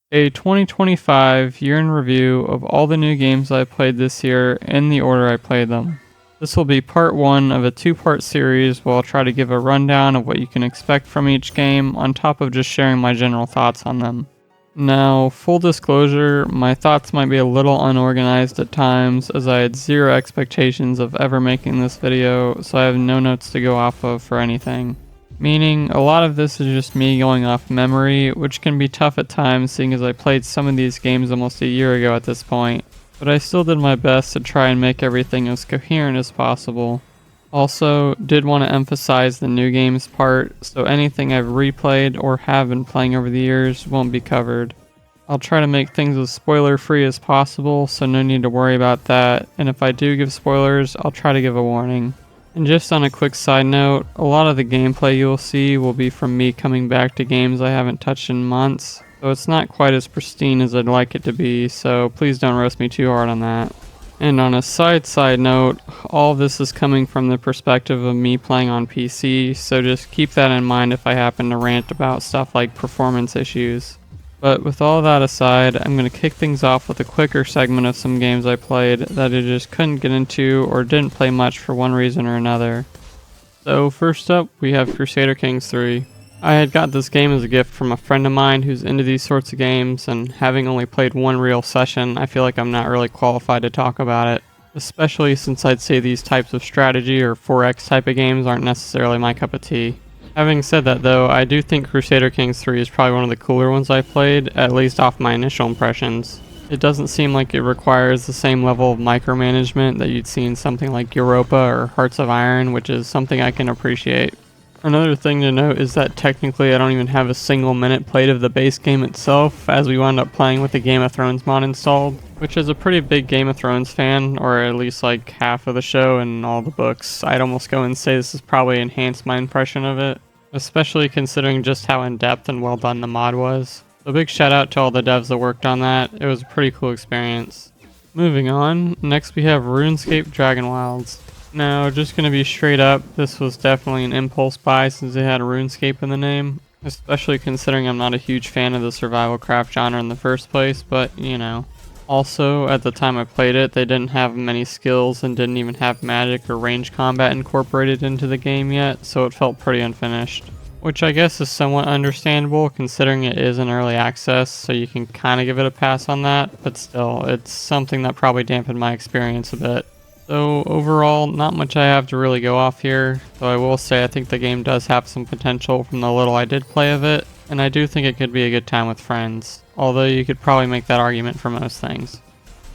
A 2025 year in review of all the new games I played this year in the order I played them. This will be part 1 of a 2-part series where I'll try to give a rundown of what you can expect from each game on top of just sharing my general thoughts on them. Now, full disclosure, my thoughts might be a little unorganized at times as I had zero expectations of ever making this video, so I have no notes to go off of for anything. Meaning, a lot of this is just me going off memory, which can be tough at times seeing as I played some of these games almost a year ago at this point, but I still did my best to try and make everything as coherent as possible. Also, did want to emphasize the new games part, so anything I've replayed or have been playing over the years won't be covered. I'll try to make things as spoiler free as possible, so no need to worry about that, and if I do give spoilers, I'll try to give a warning. And just on a quick side note, a lot of the gameplay you'll see will be from me coming back to games I haven't touched in months, so it's not quite as pristine as I'd like it to be, so please don't roast me too hard on that. And on a side note, all of this is coming from the perspective of me playing on PC, so just keep that in mind if I happen to rant about stuff like performance issues. But with all that aside, I'm going to kick things off with a quicker segment of some games I played that I just couldn't get into or didn't play much for one reason or another. So first up, we have Crusader Kings III. I had got this game as a gift from a friend of mine who's into these sorts of games, and having only played one real session, I feel like I'm not really qualified to talk about it, especially since I'd say these types of strategy or 4X type of games aren't necessarily my cup of tea. Having said that though, I do think Crusader Kings III is probably one of the cooler ones I've played, at least off my initial impressions. It doesn't seem like it requires the same level of micromanagement that you'd see in something like Europa or Hearts of Iron, which is something I can appreciate. Another thing to note is that technically I don't even have a single minute played of the base game itself, as we wound up playing with the Game of Thrones mod installed, which as a pretty big Game of Thrones fan, or at least like half of the show and all the books, I'd almost go and say this has probably enhanced my impression of it, especially considering just how in-depth and well done the mod was. So big shout out to all the devs that worked on that, it was a pretty cool experience. Moving on, next we have Runescape Dragonwilds. Now, just gonna be straight up, this was definitely an impulse buy since it had RuneScape in the name, especially considering I'm not a huge fan of the survival craft genre in the first place, but you know. Also, at the time I played it, they didn't have many skills and didn't even have magic or range combat incorporated into the game yet, so it felt pretty unfinished. Which I guess is somewhat understandable considering it is in early access, so you can kinda give it a pass on that, but still, it's something that probably dampened my experience a bit. So overall, not much I have to really go off here, though I will say I think the game does have some potential from the little I did play of it, and I do think it could be a good time with friends, although you could probably make that argument for most things.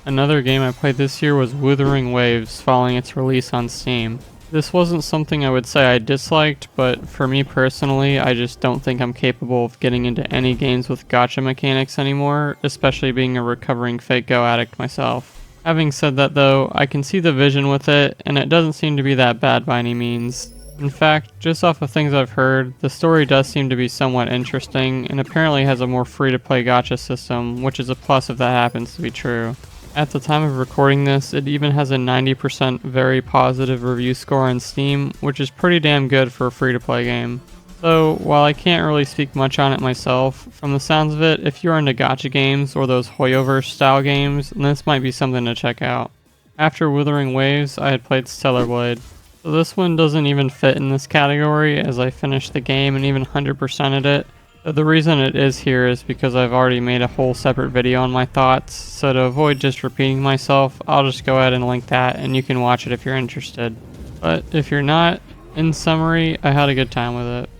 Another game I played this year was Wuthering Waves, following its release on Steam. This wasn't something I would say I disliked, but for me personally, I just don't think I'm capable of getting into any games with gacha mechanics anymore, especially being a recovering Fate Go addict myself. Having said that though, I can see the vision with it, and it doesn't seem to be that bad by any means. In fact, just off of things I've heard, the story does seem to be somewhat interesting, and apparently has a more free-to-play gacha system, which is a plus if that happens to be true. At the time of recording this, it even has a 90% very positive review score on Steam, which is pretty damn good for a free-to-play game. So, while I can't really speak much on it myself, from the sounds of it, if you're into gacha games or those Hoyoverse style games, then this might be something to check out. After Wuthering Waves, I had played Stellar Blade. So this one doesn't even fit in this category as I finished the game and even 100%ed it. The reason it is here is because I've already made a whole separate video on my thoughts, so to avoid just repeating myself, I'll just go ahead and link that and you can watch it if you're interested. But if you're not, in summary, I had a good time with it.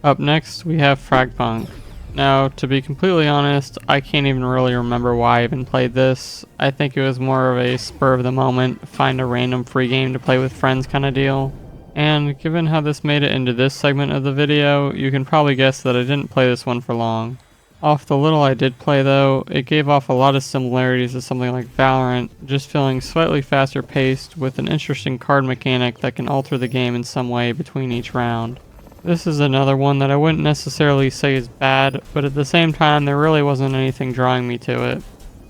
Up next, we have Fragpunk. Now, to be completely honest, I can't even really remember why I even played this. I think it was more of a spur of the moment, find a random free game to play with friends kind of deal. And given how this made it into this segment of the video, you can probably guess that I didn't play this one for long. Off the little I did play though, it gave off a lot of similarities to something like Valorant, just feeling slightly faster paced with an interesting card mechanic that can alter the game in some way between each round. This is another one that I wouldn't necessarily say is bad, but at the same time there really wasn't anything drawing me to it.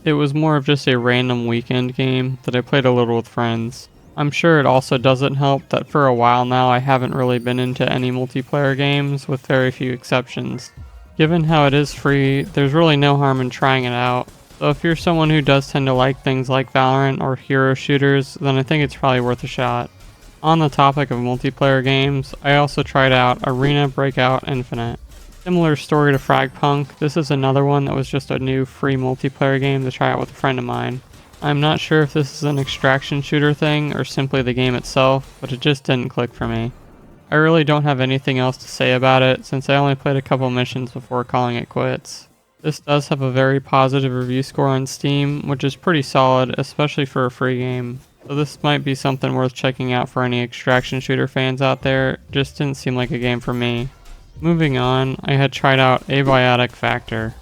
It was more of just a random weekend game that I played a little with friends. I'm sure it also doesn't help that for a while now I haven't really been into any multiplayer games, with very few exceptions. Given how it is free, there's really no harm in trying it out. So if you're someone who does tend to like things like Valorant or hero shooters, then I think it's probably worth a shot. On the topic of multiplayer games, I also tried out Arena Breakout Infinite. Similar story to Fragpunk, this is another one that was just a new free multiplayer game to try out with a friend of mine. I'm not sure if this is an extraction shooter thing or simply the game itself, but it just didn't click for me. I really don't have anything else to say about it since I only played a couple missions before calling it quits. This does have a very positive review score on Steam, which is pretty solid, especially for a free game. So this might be something worth checking out for any extraction shooter fans out there, just didn't seem like a game for me. Moving on, I had tried out Abiotic Factor.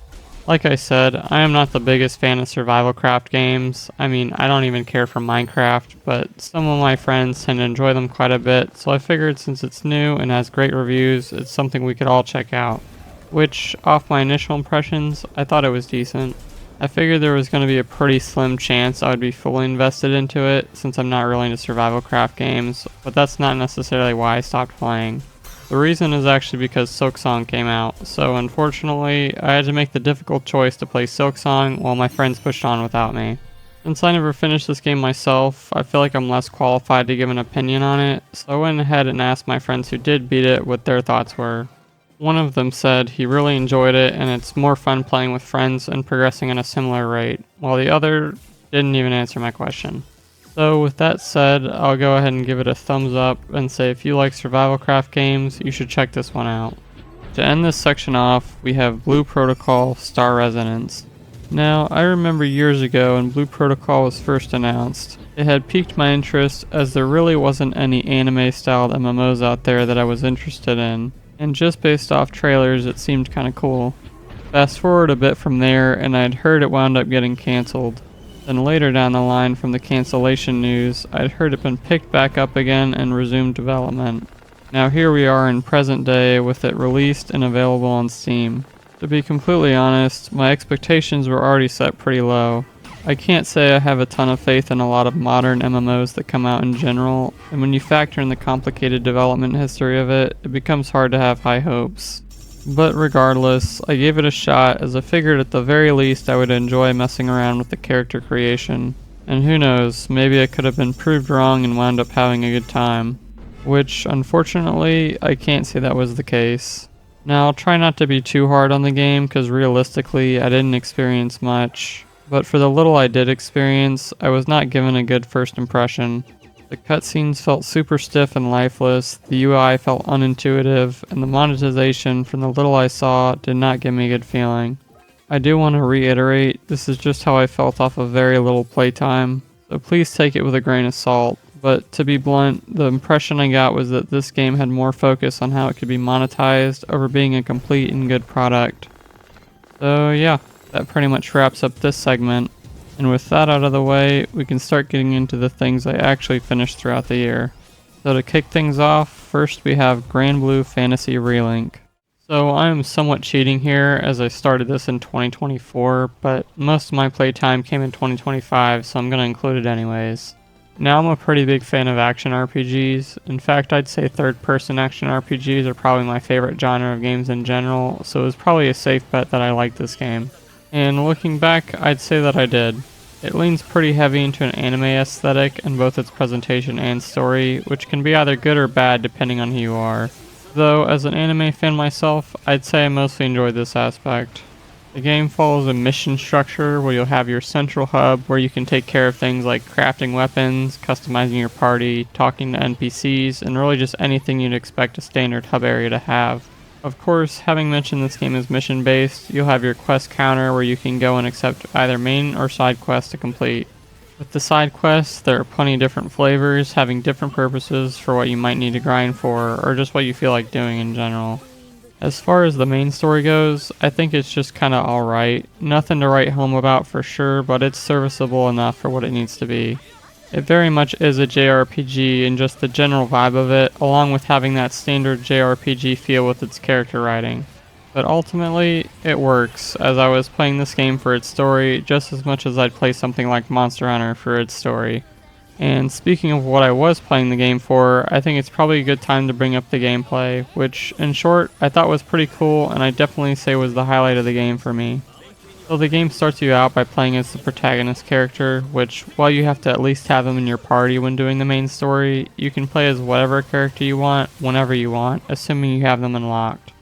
Like I said, I am not the biggest fan of survival craft games. I mean, I don't even care for Minecraft, but some of my friends tend to enjoy them quite a bit, so I figured since it's new and has great reviews, it's something we could all check out. Which, off my initial impressions, I thought it was decent. I figured there was going to be a pretty slim chance I would be fully invested into it, since I'm not really into survival craft games, but that's not necessarily why I stopped playing. The reason is actually because Silksong came out, so unfortunately, I had to make the difficult choice to play Silksong while my friends pushed on without me. Since I never finished this game myself, I feel like I'm less qualified to give an opinion on it, so I went ahead and asked my friends who did beat it what their thoughts were. One of them said he really enjoyed it and it's more fun playing with friends and progressing at a similar rate, while the other didn't even answer my question. So with that said, I'll go ahead and give it a thumbs up and say if you like survival craft games, you should check this one out. To end this section off, we have Blue Protocol Star Resonance. Now, I remember years ago when Blue Protocol was first announced, it had piqued my interest as there really wasn't any anime-styled MMOs out there that I was interested in, and just based off trailers it seemed kinda cool. Fast forward a bit from there and I'd heard it wound up getting cancelled. Then later down the line from the cancellation news, I'd heard it been picked back up again and resumed development. Now here we are in present day with it released and available on Steam. To be completely honest, my expectations were already set pretty low. I can't say I have a ton of faith in a lot of modern MMOs that come out in general, and when you factor in the complicated development history of it, it becomes hard to have high hopes. But regardless, I gave it a shot as I figured at the very least I would enjoy messing around with the character creation. And who knows, maybe I could have been proved wrong and wound up having a good time. Which, unfortunately, I can't say that was the case. Now, I'll try not to be too hard on the game because realistically I didn't experience much. But for the little I did experience, I was not given a good first impression. The cutscenes felt super stiff and lifeless, the UI felt unintuitive, and the monetization from the little I saw did not give me a good feeling. I do want to reiterate, this is just how I felt off of very little playtime, so please take it with a grain of salt. But to be blunt, the impression I got was that this game had more focus on how it could be monetized over being a complete and good product. So yeah, that pretty much wraps up this segment. And with that out of the way, we can start getting into the things I actually finished throughout the year. So to kick things off, first we have Granblue Fantasy Relink. So I am somewhat cheating here as I started this in 2024, but most of my playtime came in 2025, so I'm going to include it anyways. Now I'm a pretty big fan of action RPGs. In fact, I'd say third-person action RPGs are probably my favorite genre of games in general, so it was probably a safe bet that I liked this game. And looking back, I'd say that I did. It leans pretty heavy into an anime aesthetic in both its presentation and story, which can be either good or bad depending on who you are. Though, as an anime fan myself, I'd say I mostly enjoyed this aspect. The game follows a mission structure where you'll have your central hub where you can take care of things like crafting weapons, customizing your party, talking to NPCs, and really just anything you'd expect a standard hub area to have. Of course, having mentioned this game is mission-based, you'll have your quest counter where you can go and accept either main or side quests to complete. With the side quests, there are plenty of different flavors, having different purposes for what you might need to grind for, or just what you feel like doing in general. As far as the main story goes, I think it's just kinda alright. Nothing to write home about for sure, but it's serviceable enough for what it needs to be. It very much is a JRPG in just the general vibe of it, along with having that standard JRPG feel with its character writing. But ultimately, it works, as I was playing this game for its story just as much as I'd play something like Monster Hunter for its story. And speaking of what I was playing the game for, I think it's probably a good time to bring up the gameplay, which in short, I thought was pretty cool and I definitely say was the highlight of the game for me. So the game starts you out by playing as the protagonist character, which while you have to at least have them in your party when doing the main story, you can play as whatever character you want, whenever you want, assuming you have them unlocked.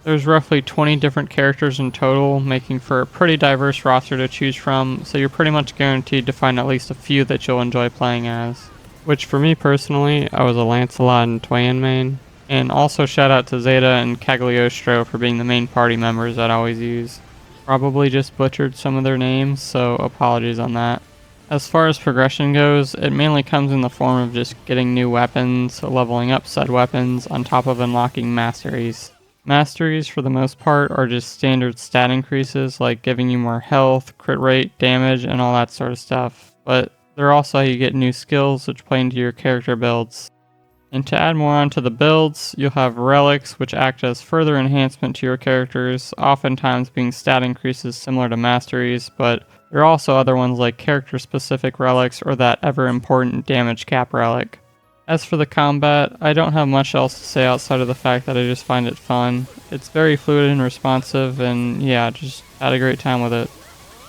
There's roughly 20 different characters in total, making for a pretty diverse roster to choose from, so you're pretty much guaranteed to find at least a few that you'll enjoy playing as. Which for me personally, I was a Lancelot and Twain main, and also shout out to Zeta and Cagliostro for being the main party members I'd always use. Probably just butchered some of their names, so apologies on that. As far as progression goes, it mainly comes in the form of just getting new weapons, leveling up said weapons, on top of unlocking masteries. Masteries, for the most part, are just standard stat increases, like giving you more health, crit rate, damage, and all that sort of stuff. But they're also how you get new skills, which play into your character builds. And to add more onto the builds, you'll have relics, which act as further enhancement to your characters, oftentimes being stat increases similar to masteries, but there are also other ones like character-specific relics or that ever-important damage cap relic. As for the combat, I don't have much else to say outside of the fact that I just find it fun. It's very fluid and responsive, and yeah, just had a great time with it.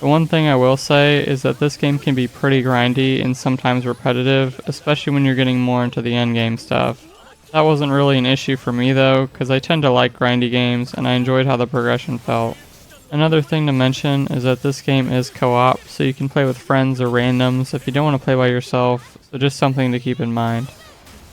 The one thing I will say is that this game can be pretty grindy and sometimes repetitive, especially when you're getting more into the endgame stuff. That wasn't really an issue for me though, because I tend to like grindy games and I enjoyed how the progression felt. Another thing to mention is that this game is co-op, so you can play with friends or randoms if you don't want to play by yourself, so just something to keep in mind.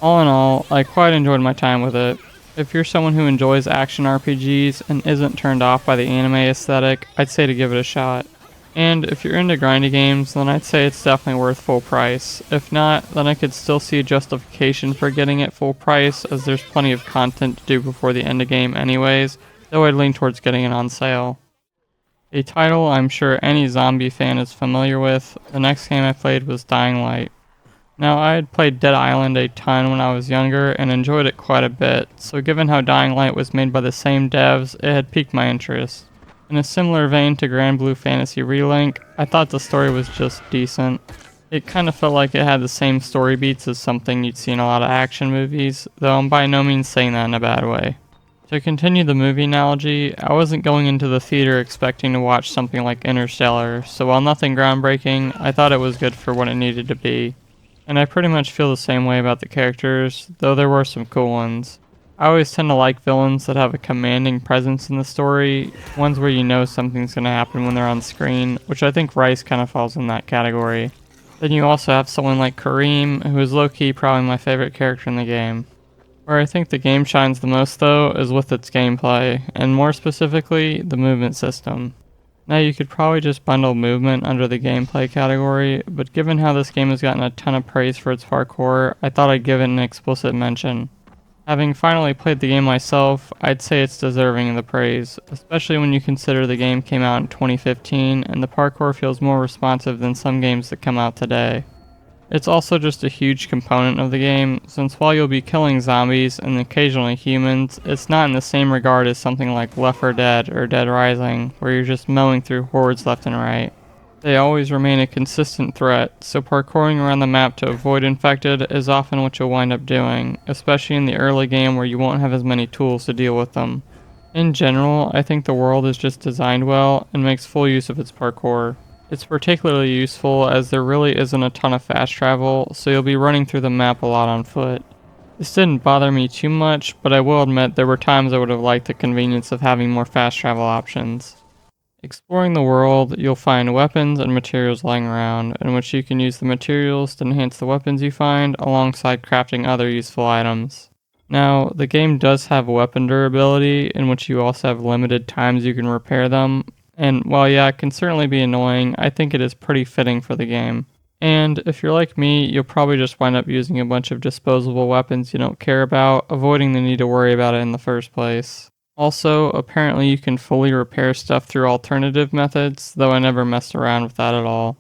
All in all, I quite enjoyed my time with it. If you're someone who enjoys action RPGs and isn't turned off by the anime aesthetic, I'd say to give it a shot. And if you're into grindy games, then I'd say it's definitely worth full price. If not, then I could still see a justification for getting it full price, as there's plenty of content to do before the end of game anyways, though I'd lean towards getting it on sale. A title I'm sure any zombie fan is familiar with, the next game I played was Dying Light. Now, I had played Dead Island a ton when I was younger and enjoyed it quite a bit, so given how Dying Light was made by the same devs, it had piqued my interest. In a similar vein to Granblue Fantasy Relink, I thought the story was just decent. It kind of felt like it had the same story beats as something you'd see in a lot of action movies, though I'm by no means saying that in a bad way. To continue the movie analogy, I wasn't going into the theater expecting to watch something like Interstellar, so while nothing groundbreaking, I thought it was good for what it needed to be. And I pretty much feel the same way about the characters, though there were some cool ones. I always tend to like villains that have a commanding presence in the story, ones where you know something's going to happen when they're on screen, which I think Rice kind of falls in that category. Then you also have someone like Kareem, who is low-key probably my favorite character in the game. Where I think the game shines the most though is with its gameplay, and more specifically, the movement system. Now you could probably just bundle movement under the gameplay category, but given how this game has gotten a ton of praise for its parkour, I thought I'd give it an explicit mention. Having finally played the game myself, I'd say it's deserving of the praise, especially when you consider the game came out in 2015 and the parkour feels more responsive than some games that come out today. It's also just a huge component of the game, since while you'll be killing zombies and occasionally humans, it's not in the same regard as something like Left 4 Dead or Dead Rising, where you're just mowing through hordes left and right. They always remain a consistent threat, so parkouring around the map to avoid infected is often what you'll wind up doing, especially in the early game where you won't have as many tools to deal with them. In general, I think the world is just designed well and makes full use of its parkour. It's particularly useful as there really isn't a ton of fast travel, so you'll be running through the map a lot on foot. This didn't bother me too much, but I will admit there were times I would have liked the convenience of having more fast travel options. Exploring the world, you'll find weapons and materials lying around, in which you can use the materials to enhance the weapons you find, alongside crafting other useful items. Now, the game does have weapon durability, in which you also have limited times you can repair them, and while yeah, it can certainly be annoying, I think it is pretty fitting for the game. And if you're like me, you'll probably just wind up using a bunch of disposable weapons you don't care about, avoiding the need to worry about it in the first place. Also, apparently you can fully repair stuff through alternative methods, though I never messed around with that at all.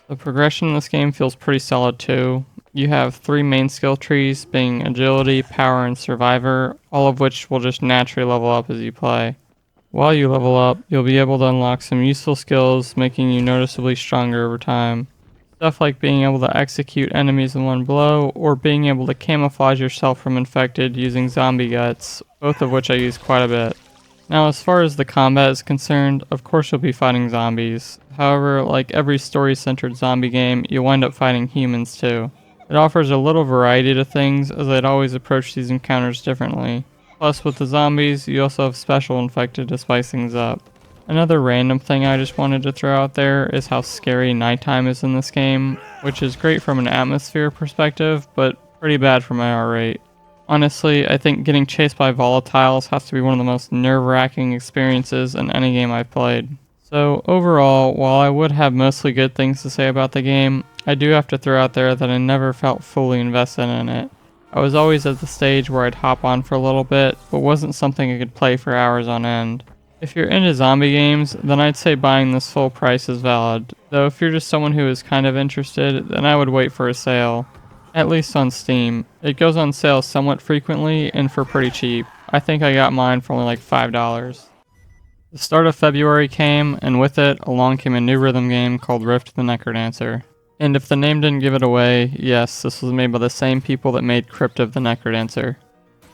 The progression in this game feels pretty solid too. You have 3 main skill trees, being Agility, Power, and Survivor, all of which will just naturally level up as you play. While you level up, you'll be able to unlock some useful skills, making you noticeably stronger over time. Stuff like being able to execute enemies in one blow, or being able to camouflage yourself from infected using zombie guts, both of which I use quite a bit. Now, as far as the combat is concerned, of course you'll be fighting zombies. However, like every story-centered zombie game, you'll wind up fighting humans too. It offers a little variety to things, as I'd always approach these encounters differently. Plus, with the zombies, you also have special infected to spice things up. Another random thing I just wanted to throw out there is how scary nighttime is in this game, which is great from an atmosphere perspective, but pretty bad for my R rate. Honestly, I think getting chased by volatiles has to be one of the most nerve-wracking experiences in any game I've played. So overall, while I would have mostly good things to say about the game, I do have to throw out there that I never felt fully invested in it. I was always at the stage where I'd hop on for a little bit, but wasn't something I could play for hours on end. If you're into zombie games, then I'd say buying this full price is valid, though if you're just someone who is kind of interested, then I would wait for a sale. At least on Steam. It goes on sale somewhat frequently and for pretty cheap. I think I got mine for only like $5. The start of February came, and with it, along came a new rhythm game called Rift the Necrodancer. And if the name didn't give it away, yes, this was made by the same people that made Crypt of the Necrodancer.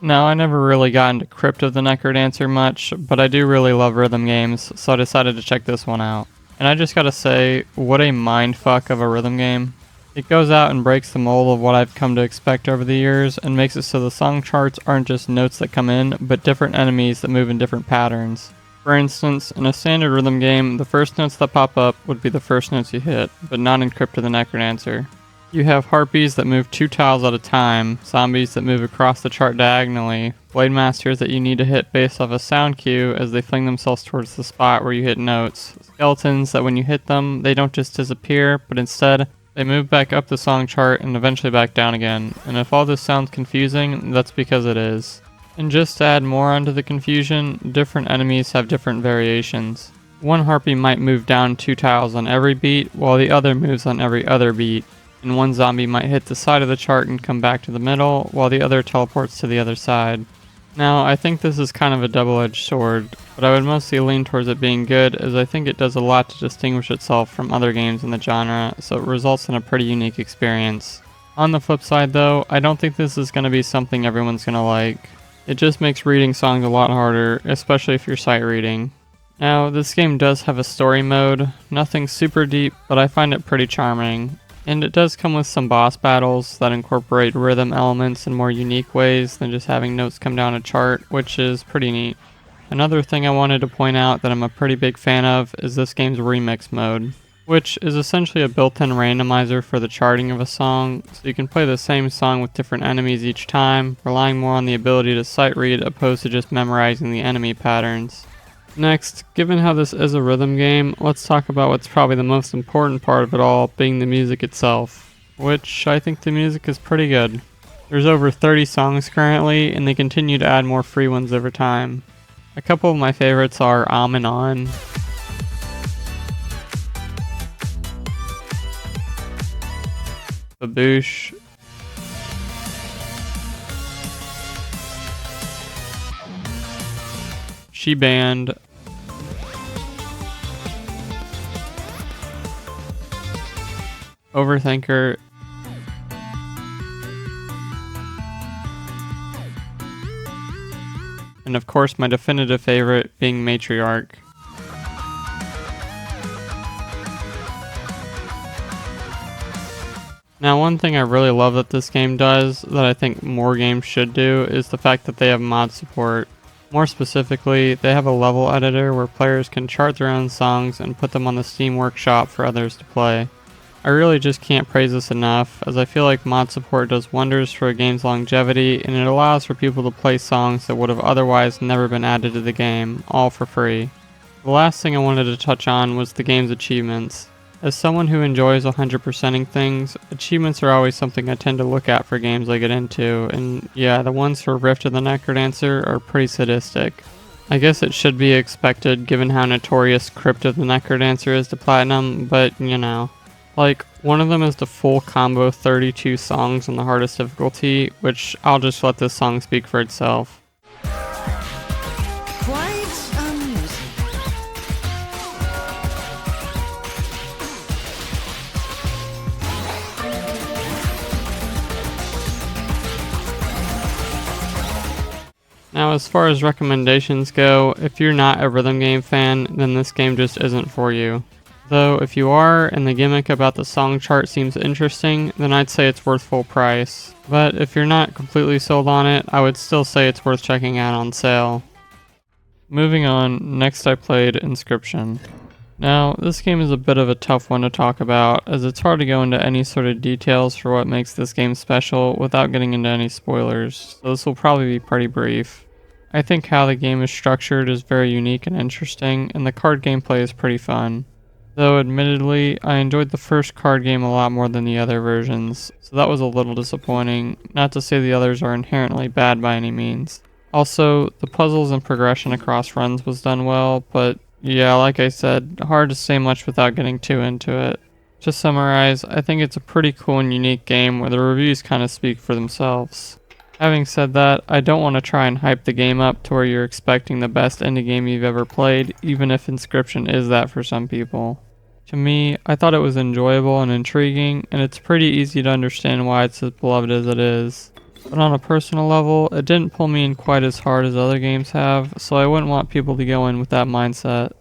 Now, I never really got into Crypt of the Necrodancer much, but I do really love rhythm games, so I decided to check this one out. And I just gotta say, what a mindfuck of a rhythm game. It goes out and breaks the mold of what I've come to expect over the years and makes it so the song charts aren't just notes that come in, but different enemies that move in different patterns. For instance, in a standard rhythm game, the first notes that pop up would be the first notes you hit, but not in Crypt of the Necrodancer. You have harpies that move 2 tiles at a time, zombies that move across the chart diagonally, blade masters that you need to hit based off a sound cue as they fling themselves towards the spot where you hit notes, skeletons that when you hit them, they don't just disappear, but instead, they move back up the song chart and eventually back down again, and if all this sounds confusing, that's because it is. And just to add more onto the confusion, different enemies have different variations. One harpy might move down 2 tiles on every beat, while the other moves on every other beat, and one zombie might hit the side of the chart and come back to the middle, while the other teleports to the other side. Now, I think this is kind of a double-edged sword, but I would mostly lean towards it being good, as I think it does a lot to distinguish itself from other games in the genre, so it results in a pretty unique experience. On the flip side though, I don't think this is going to be something everyone's going to like. It just makes reading songs a lot harder, especially if you're sight reading. Now, this game does have a story mode, nothing super deep, but I find it pretty charming. And it does come with some boss battles that incorporate rhythm elements in more unique ways than just having notes come down a chart, which is pretty neat. Another thing I wanted to point out that I'm a pretty big fan of is this game's remix mode, which is essentially a built-in randomizer for the charting of a song, so you can play the same song with different enemies each time, relying more on the ability to sight read opposed to just memorizing the enemy patterns. Next, given how this is a rhythm game, let's talk about what's probably the most important part of it all, being the music itself, which I think the music is pretty good. There's over 30 songs currently, and they continue to add more free ones over time. A couple of my favorites are and On, Baboosh, She Band, Overthinker, and of course my definitive favorite being Matriarch. Now, one thing I really love that this game does, that I think more games should do, is the fact that they have mod support. More specifically, they have a level editor where players can chart their own songs and put them on the Steam Workshop for others to play. I really just can't praise this enough, as I feel like mod support does wonders for a game's longevity, and it allows for people to play songs that would have otherwise never been added to the game, all for free. The last thing I wanted to touch on was the game's achievements. As someone who enjoys 100%ing things, achievements are always something I tend to look at for games I get into, and yeah, the ones for Rift of the Necrodancer are pretty sadistic. I guess it should be expected given how notorious Crypt of the Necrodancer is to Platinum, but you know. Like, one of them is the full combo 32 songs on the hardest difficulty, which I'll just let this song speak for itself. Quite amusing. Now, as far as recommendations go, if you're not a rhythm game fan, then this game just isn't for you. Though, if you are, and the gimmick about the song chart seems interesting, then I'd say it's worth full price. But if you're not completely sold on it, I would still say it's worth checking out on sale. Moving on, next I played Inscryption. Now, this game is a bit of a tough one to talk about, as it's hard to go into any sort of details for what makes this game special without getting into any spoilers, so this will probably be pretty brief. I think how the game is structured is very unique and interesting, and the card gameplay is pretty fun. Though admittedly, I enjoyed the first card game a lot more than the other versions, so that was a little disappointing, not to say the others are inherently bad by any means. Also, the puzzles and progression across runs was done well, but yeah, like I said, hard to say much without getting too into it. To summarize, I think it's a pretty cool and unique game where the reviews kind of speak for themselves. Having said that, I don't want to try and hype the game up to where you're expecting the best indie game you've ever played, even if Inscryption is that for some people. To me, I thought it was enjoyable and intriguing, and it's pretty easy to understand why it's as beloved as it is. But on a personal level, it didn't pull me in quite as hard as other games have, so I wouldn't want people to go in with that mindset.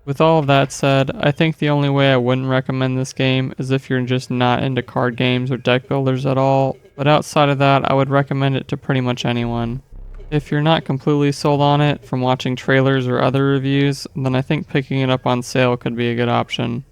With all of that said, I think the only way I wouldn't recommend this game is if you're just not into card games or deck builders at all, but outside of that, I would recommend it to pretty much anyone. If you're not completely sold on it from watching trailers or other reviews, then I think picking it up on sale could be a good option.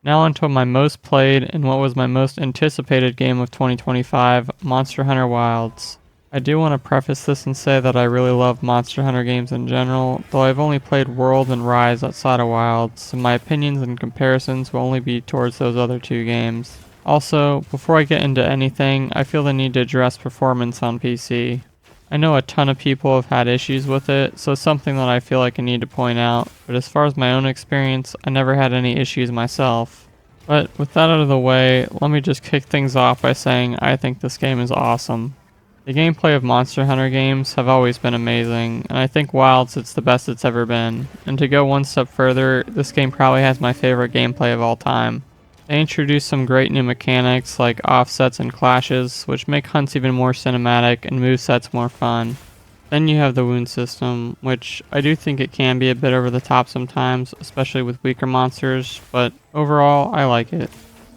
Now onto my most played and what was my most anticipated game of 2025, Monster Hunter Wilds. I do want to preface this and say that I really love Monster Hunter games in general, though I've only played World and Rise outside of Wilds, so my opinions and comparisons will only be towards those other two games. Also, before I get into anything, I feel the need to address performance on PC. I know a ton of people have had issues with it, so it's something that I feel like I need to point out, but as far as my own experience, I never had any issues myself. But with that out of the way, let me just kick things off by saying I think this game is awesome. The gameplay of Monster Hunter games have always been amazing, and I think Wilds it's the best it's ever been. And to go one step further, this game probably has my favorite gameplay of all time. They introduced some great new mechanics like offsets and clashes, which make hunts even more cinematic and movesets more fun. Then you have the wound system, which I do think it can be a bit over the top sometimes, especially with weaker monsters, but overall I like it.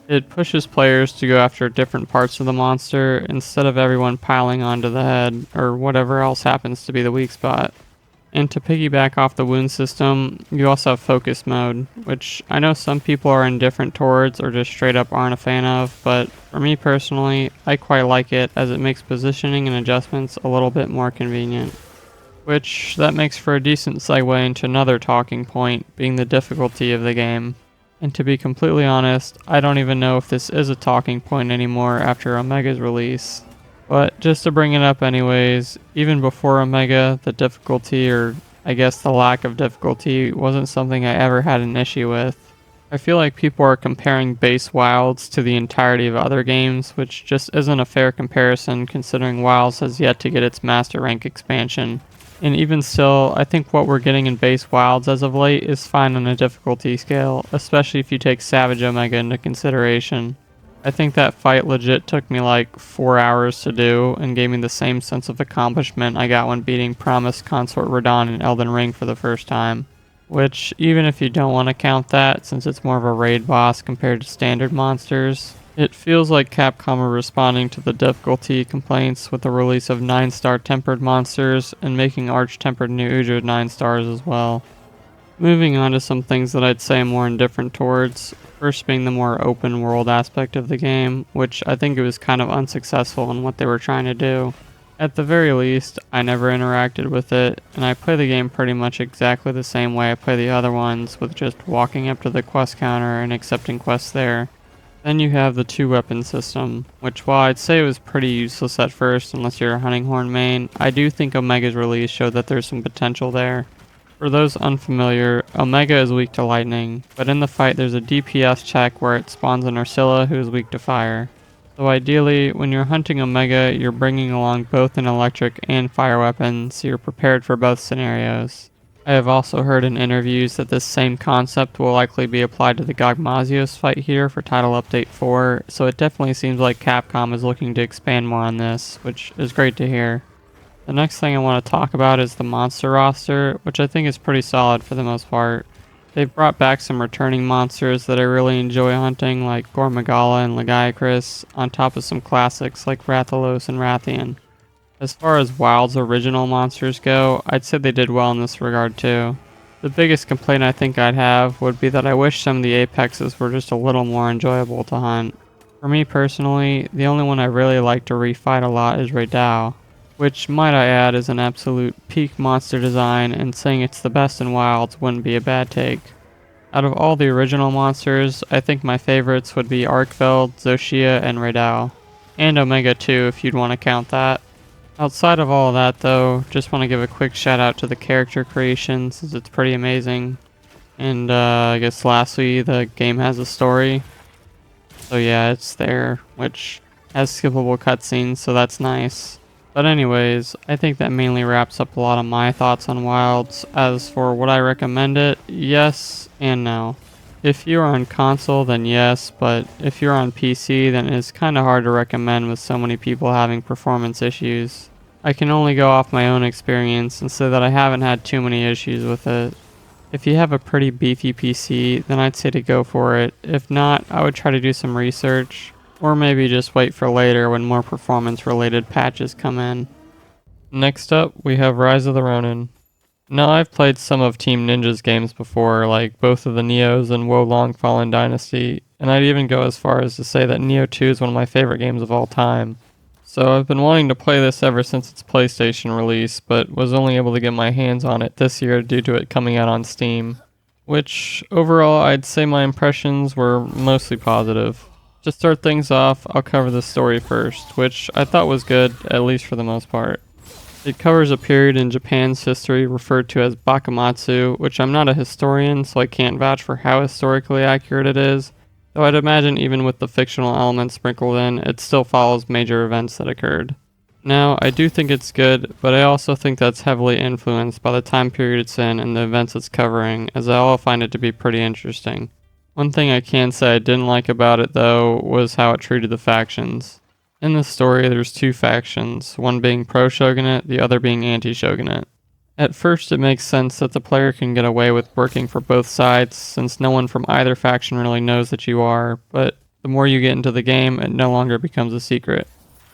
It pushes players to go after different parts of the monster instead of everyone piling onto the head or whatever else happens to be the weak spot. And to piggyback off the wound system, you also have focus mode, which I know some people are indifferent towards or just straight up aren't a fan of, but for me personally, I quite like it as it makes positioning and adjustments a little bit more convenient. Which, that makes for a decent segue into another talking point, being the difficulty of the game. And to be completely honest, I don't even know if this is a talking point anymore after Omega's release. But just to bring it up anyways, even before Omega, the difficulty, or I guess the lack of difficulty, wasn't something I ever had an issue with. I feel like people are comparing base Wilds to the entirety of other games, which just isn't a fair comparison considering Wilds has yet to get its Master Rank expansion. And even still, I think what we're getting in base Wilds as of late is fine on a difficulty scale, especially if you take Savage Omega into consideration. I think that fight legit took me like 4 hours to do and gave me the same sense of accomplishment I got when beating Promised Consort Radahn in Elden Ring for the first time. Which, even if you don't want to count that, since it's more of a raid boss compared to standard monsters, it feels like Capcom are responding to the difficulty complaints with the release of 9-star tempered monsters and making Arch-tempered New Udra 9 stars as well. Moving on to some things that I'd say I'm more indifferent towards, first being the more open world aspect of the game, which I think it was kind of unsuccessful in what they were trying to do. At the very least, I never interacted with it, and I play the game pretty much exactly the same way I play the other ones, with just walking up to the quest counter and accepting quests there. Then you have the 2-weapon system, which while I'd say it was pretty useless at first unless you're a Hunting Horn main, I do think Omega's release showed that there's some potential there. For those unfamiliar, Omega is weak to lightning, but in the fight there's a DPS check where it spawns an Ursula who is weak to fire. So ideally, when you're hunting Omega, you're bringing along both an electric and fire weapon, so you're prepared for both scenarios. I have also heard in interviews that this same concept will likely be applied to the Gogmazios fight here for Title Update 4, so it definitely seems like Capcom is looking to expand more on this, which is great to hear. The next thing I want to talk about is the monster roster, which I think is pretty solid for the most part. They've brought back some returning monsters that I really enjoy hunting, like Gormagala and Lagiacrus, on top of some classics like Rathalos and Rathian. As far as WoW's original monsters go, I'd say they did well in this regard too. The biggest complaint I think I'd have would be that I wish some of the apexes were just a little more enjoyable to hunt. For me personally, the only one I really like to refight a lot is Raidao, which, might I add, is an absolute peak monster design, and saying it's the best in Wilds wouldn't be a bad take. Out of all the original monsters, I think my favorites would be Arkfeld, Zoshia, and Raidao. And Omega 2 if you'd want to count that. Outside of all of that though, just want to give a quick shout out to the character creation since it's pretty amazing. And I guess lastly, the game has a story. So yeah, it's there, which has skippable cutscenes, so that's nice. But anyways, I think that mainly wraps up a lot of my thoughts on Wilds. As for would I recommend it? Yes and no. If you're on console, then yes, but if you're on PC, then it's kinda hard to recommend with so many people having performance issues. I can only go off my own experience and say that I haven't had too many issues with it. If you have a pretty beefy PC, then I'd say to go for it. If not, I would try to do some research. Or maybe just wait for later when more performance-related patches come in. Next up, we have Rise of the Ronin. Now, I've played some of Team Ninja's games before, like both of the Neos and Wo Long Fallen Dynasty, and I'd even go as far as to say that Neo 2 is one of my favorite games of all time. So I've been wanting to play this ever since its PlayStation release, but was only able to get my hands on it this year due to it coming out on Steam. Which, overall, I'd say my impressions were mostly positive. To start things off, I'll cover the story first, which I thought was good, at least for the most part. It covers a period in Japan's history referred to as Bakumatsu, which I'm not a historian, so I can't vouch for how historically accurate it is, though I'd imagine even with the fictional elements sprinkled in, it still follows major events that occurred. Now, I do think it's good, but I also think that's heavily influenced by the time period it's in and the events it's covering, as I all find it to be pretty interesting. One thing I can say I didn't like about it though was how it treated the factions. In the story there's two factions, one being pro-shogunate, the other being anti-shogunate. At first it makes sense that the player can get away with working for both sides since no one from either faction really knows that you are, but the more you get into the game it no longer becomes a secret.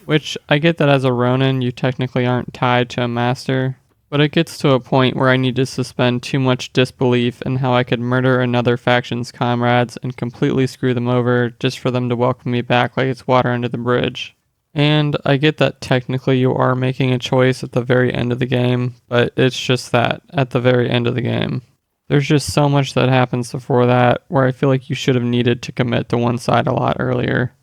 Which, I get that as a Ronin you technically aren't tied to a master, but it gets to a point where I need to suspend too much disbelief in how I could murder another faction's comrades and completely screw them over just for them to welcome me back like it's water under the bridge. And I get that technically you are making a choice at the very end of the game, but it's just that, at the very end of the game. There's just so much that happens before that where I feel like you should have needed to commit to one side a lot earlier.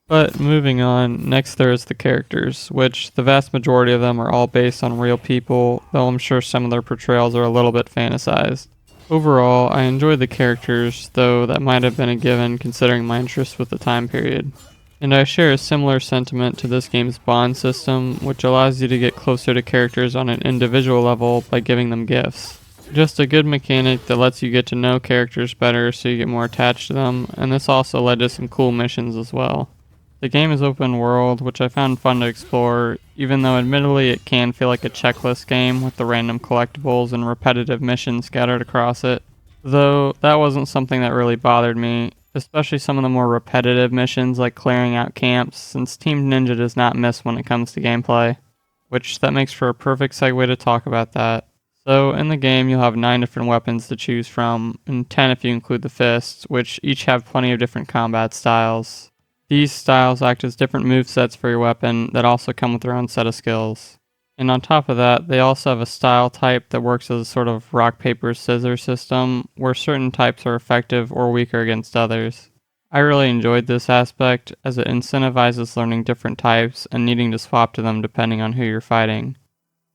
But moving on, next there's the characters, which the vast majority of them are all based on real people, though I'm sure some of their portrayals are a little bit fantasized. Overall, I enjoyed the characters, though that might have been a given considering my interest with the time period. And I share a similar sentiment to this game's bond system, which allows you to get closer to characters on an individual level by giving them gifts. Just a good mechanic that lets you get to know characters better so you get more attached to them, and this also led to some cool missions as well. The game is open world, which I found fun to explore, even though admittedly it can feel like a checklist game with the random collectibles and repetitive missions scattered across it. Though that wasn't something that really bothered me, especially some of the more repetitive missions like clearing out camps, since Team Ninja does not miss when it comes to gameplay. Which that makes for a perfect segue to talk about that. So in the game you'll have 9 different weapons to choose from, and 10 if you include the fists, which each have plenty of different combat styles. These styles act as different movesets for your weapon that also come with their own set of skills. And on top of that, they also have a style type that works as a sort of rock, paper, scissors system, where certain types are effective or weaker against others. I really enjoyed this aspect, as it incentivizes learning different types and needing to swap to them depending on who you're fighting.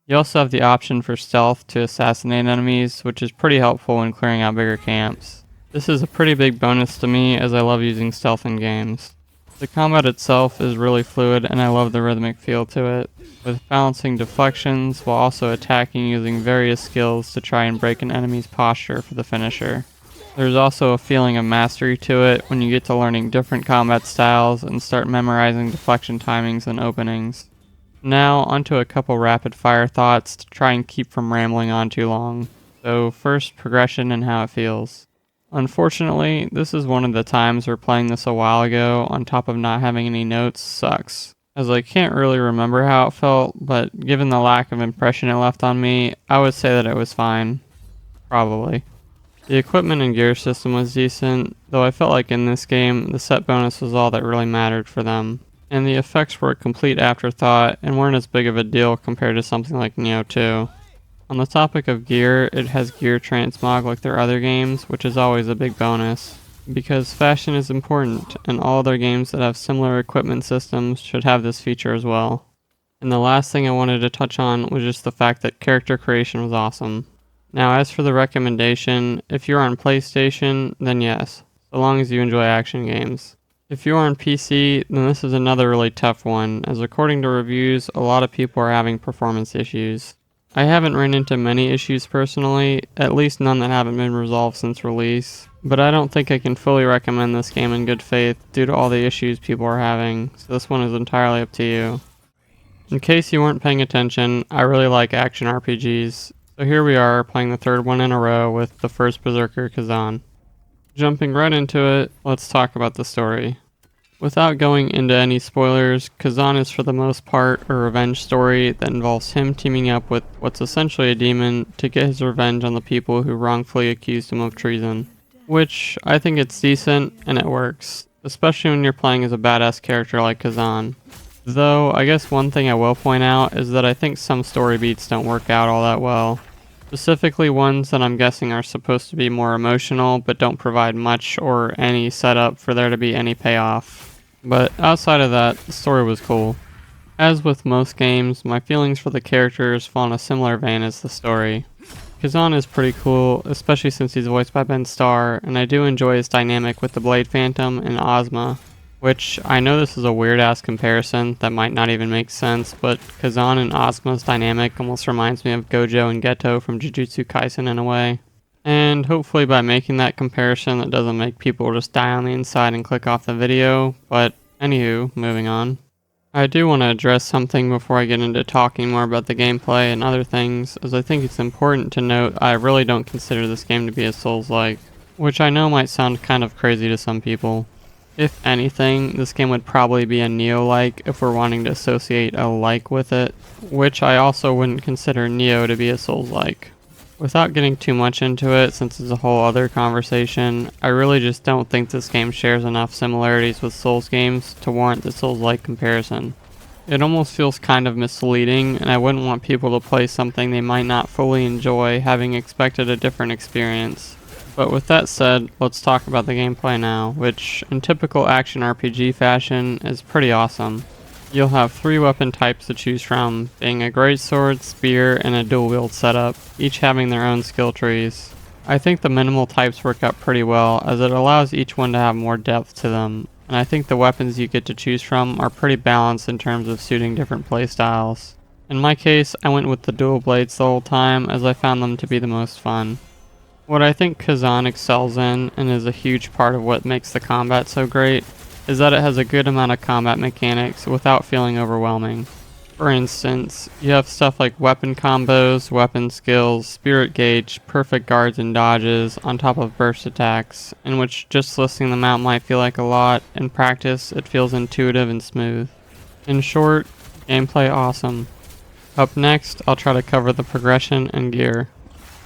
You also have the option for stealth to assassinate enemies, which is pretty helpful when clearing out bigger camps. This is a pretty big bonus to me as I love using stealth in games. The combat itself is really fluid and I love the rhythmic feel to it, with balancing deflections while also attacking using various skills to try and break an enemy's posture for the finisher. There's also a feeling of mastery to it when you get to learning different combat styles and start memorizing deflection timings and openings. Now onto a couple rapid fire thoughts to try and keep from rambling on too long. So first, progression and how it feels. Unfortunately, this is one of the times where playing this a while ago on top of not having any notes sucks, as I can't really remember how it felt, but given the lack of impression it left on me, I would say that it was fine. Probably. The equipment and gear system was decent, though I felt like in this game, the set bonus was all that really mattered for them. And the effects were a complete afterthought and weren't as big of a deal compared to something like Nioh 2. On the topic of gear, it has gear transmog like their other games, which is always a big bonus. Because fashion is important, and all other games that have similar equipment systems should have this feature as well. And the last thing I wanted to touch on was just the fact that character creation was awesome. Now as for the recommendation, if you're on PlayStation, then yes, so long as you enjoy action games. If you're on PC, then this is another really tough one, as according to reviews, a lot of people are having performance issues. I haven't run into many issues personally, at least none that haven't been resolved since release, but I don't think I can fully recommend this game in good faith due to all the issues people are having, so this one is entirely up to you. In case you weren't paying attention, I really like action RPGs, so here we are playing the third one in a row with the first Berserker, Khazan. Jumping right into it, let's talk about the story. Without going into any spoilers, Khazan is for the most part a revenge story that involves him teaming up with what's essentially a demon to get his revenge on the people who wrongfully accused him of treason. Which, I think it's decent, and it works, especially when you're playing as a badass character like Khazan. Though, I guess one thing I will point out is that I think some story beats don't work out all that well. Specifically ones that I'm guessing are supposed to be more emotional, but don't provide much or any setup for there to be any payoff. But outside of that, the story was cool. As with most games, my feelings for the characters fall in a similar vein as the story. Khazan is pretty cool, especially since he's voiced by Ben Starr, and I do enjoy his dynamic with the Blade Phantom and Ozma, which I know this is a weird ass comparison that might not even make sense, but Khazan and Ozma's dynamic almost reminds me of Gojo and Geto from Jujutsu Kaisen in a way. And hopefully by making that comparison that doesn't make people just die on the inside and click off the video, but anywho, moving on. I do want to address something before I get into talking more about the gameplay and other things, as I think it's important to note I really don't consider this game to be a Souls-like, which I know might sound kind of crazy to some people. If anything, this game would probably be a Nioh-like if we're wanting to associate a like with it, which I also wouldn't consider Nioh to be a Souls-like. Without getting too much into it, since it's a whole other conversation, I really just don't think this game shares enough similarities with Souls games to warrant the Souls-like comparison. It almost feels kind of misleading, and I wouldn't want people to play something they might not fully enjoy, having expected a different experience. But with that said, let's talk about the gameplay now, which, in typical action RPG fashion, is pretty awesome. You'll have 3 weapon types to choose from, being a greatsword, spear, and a dual wield setup, each having their own skill trees. I think the minimal types work out pretty well, as it allows each one to have more depth to them, and I think the weapons you get to choose from are pretty balanced in terms of suiting different playstyles. In my case, I went with the dual blades the whole time, as I found them to be the most fun. What I think Khazan excels in, and is a huge part of what makes the combat so great, is that it has a good amount of combat mechanics without feeling overwhelming. For instance, you have stuff like weapon combos, weapon skills, spirit gauge, perfect guards and dodges, on top of burst attacks, in which just listing them out might feel like a lot. In practice, it feels intuitive and smooth. In short, gameplay awesome. Up next, I'll try to cover the progression and gear.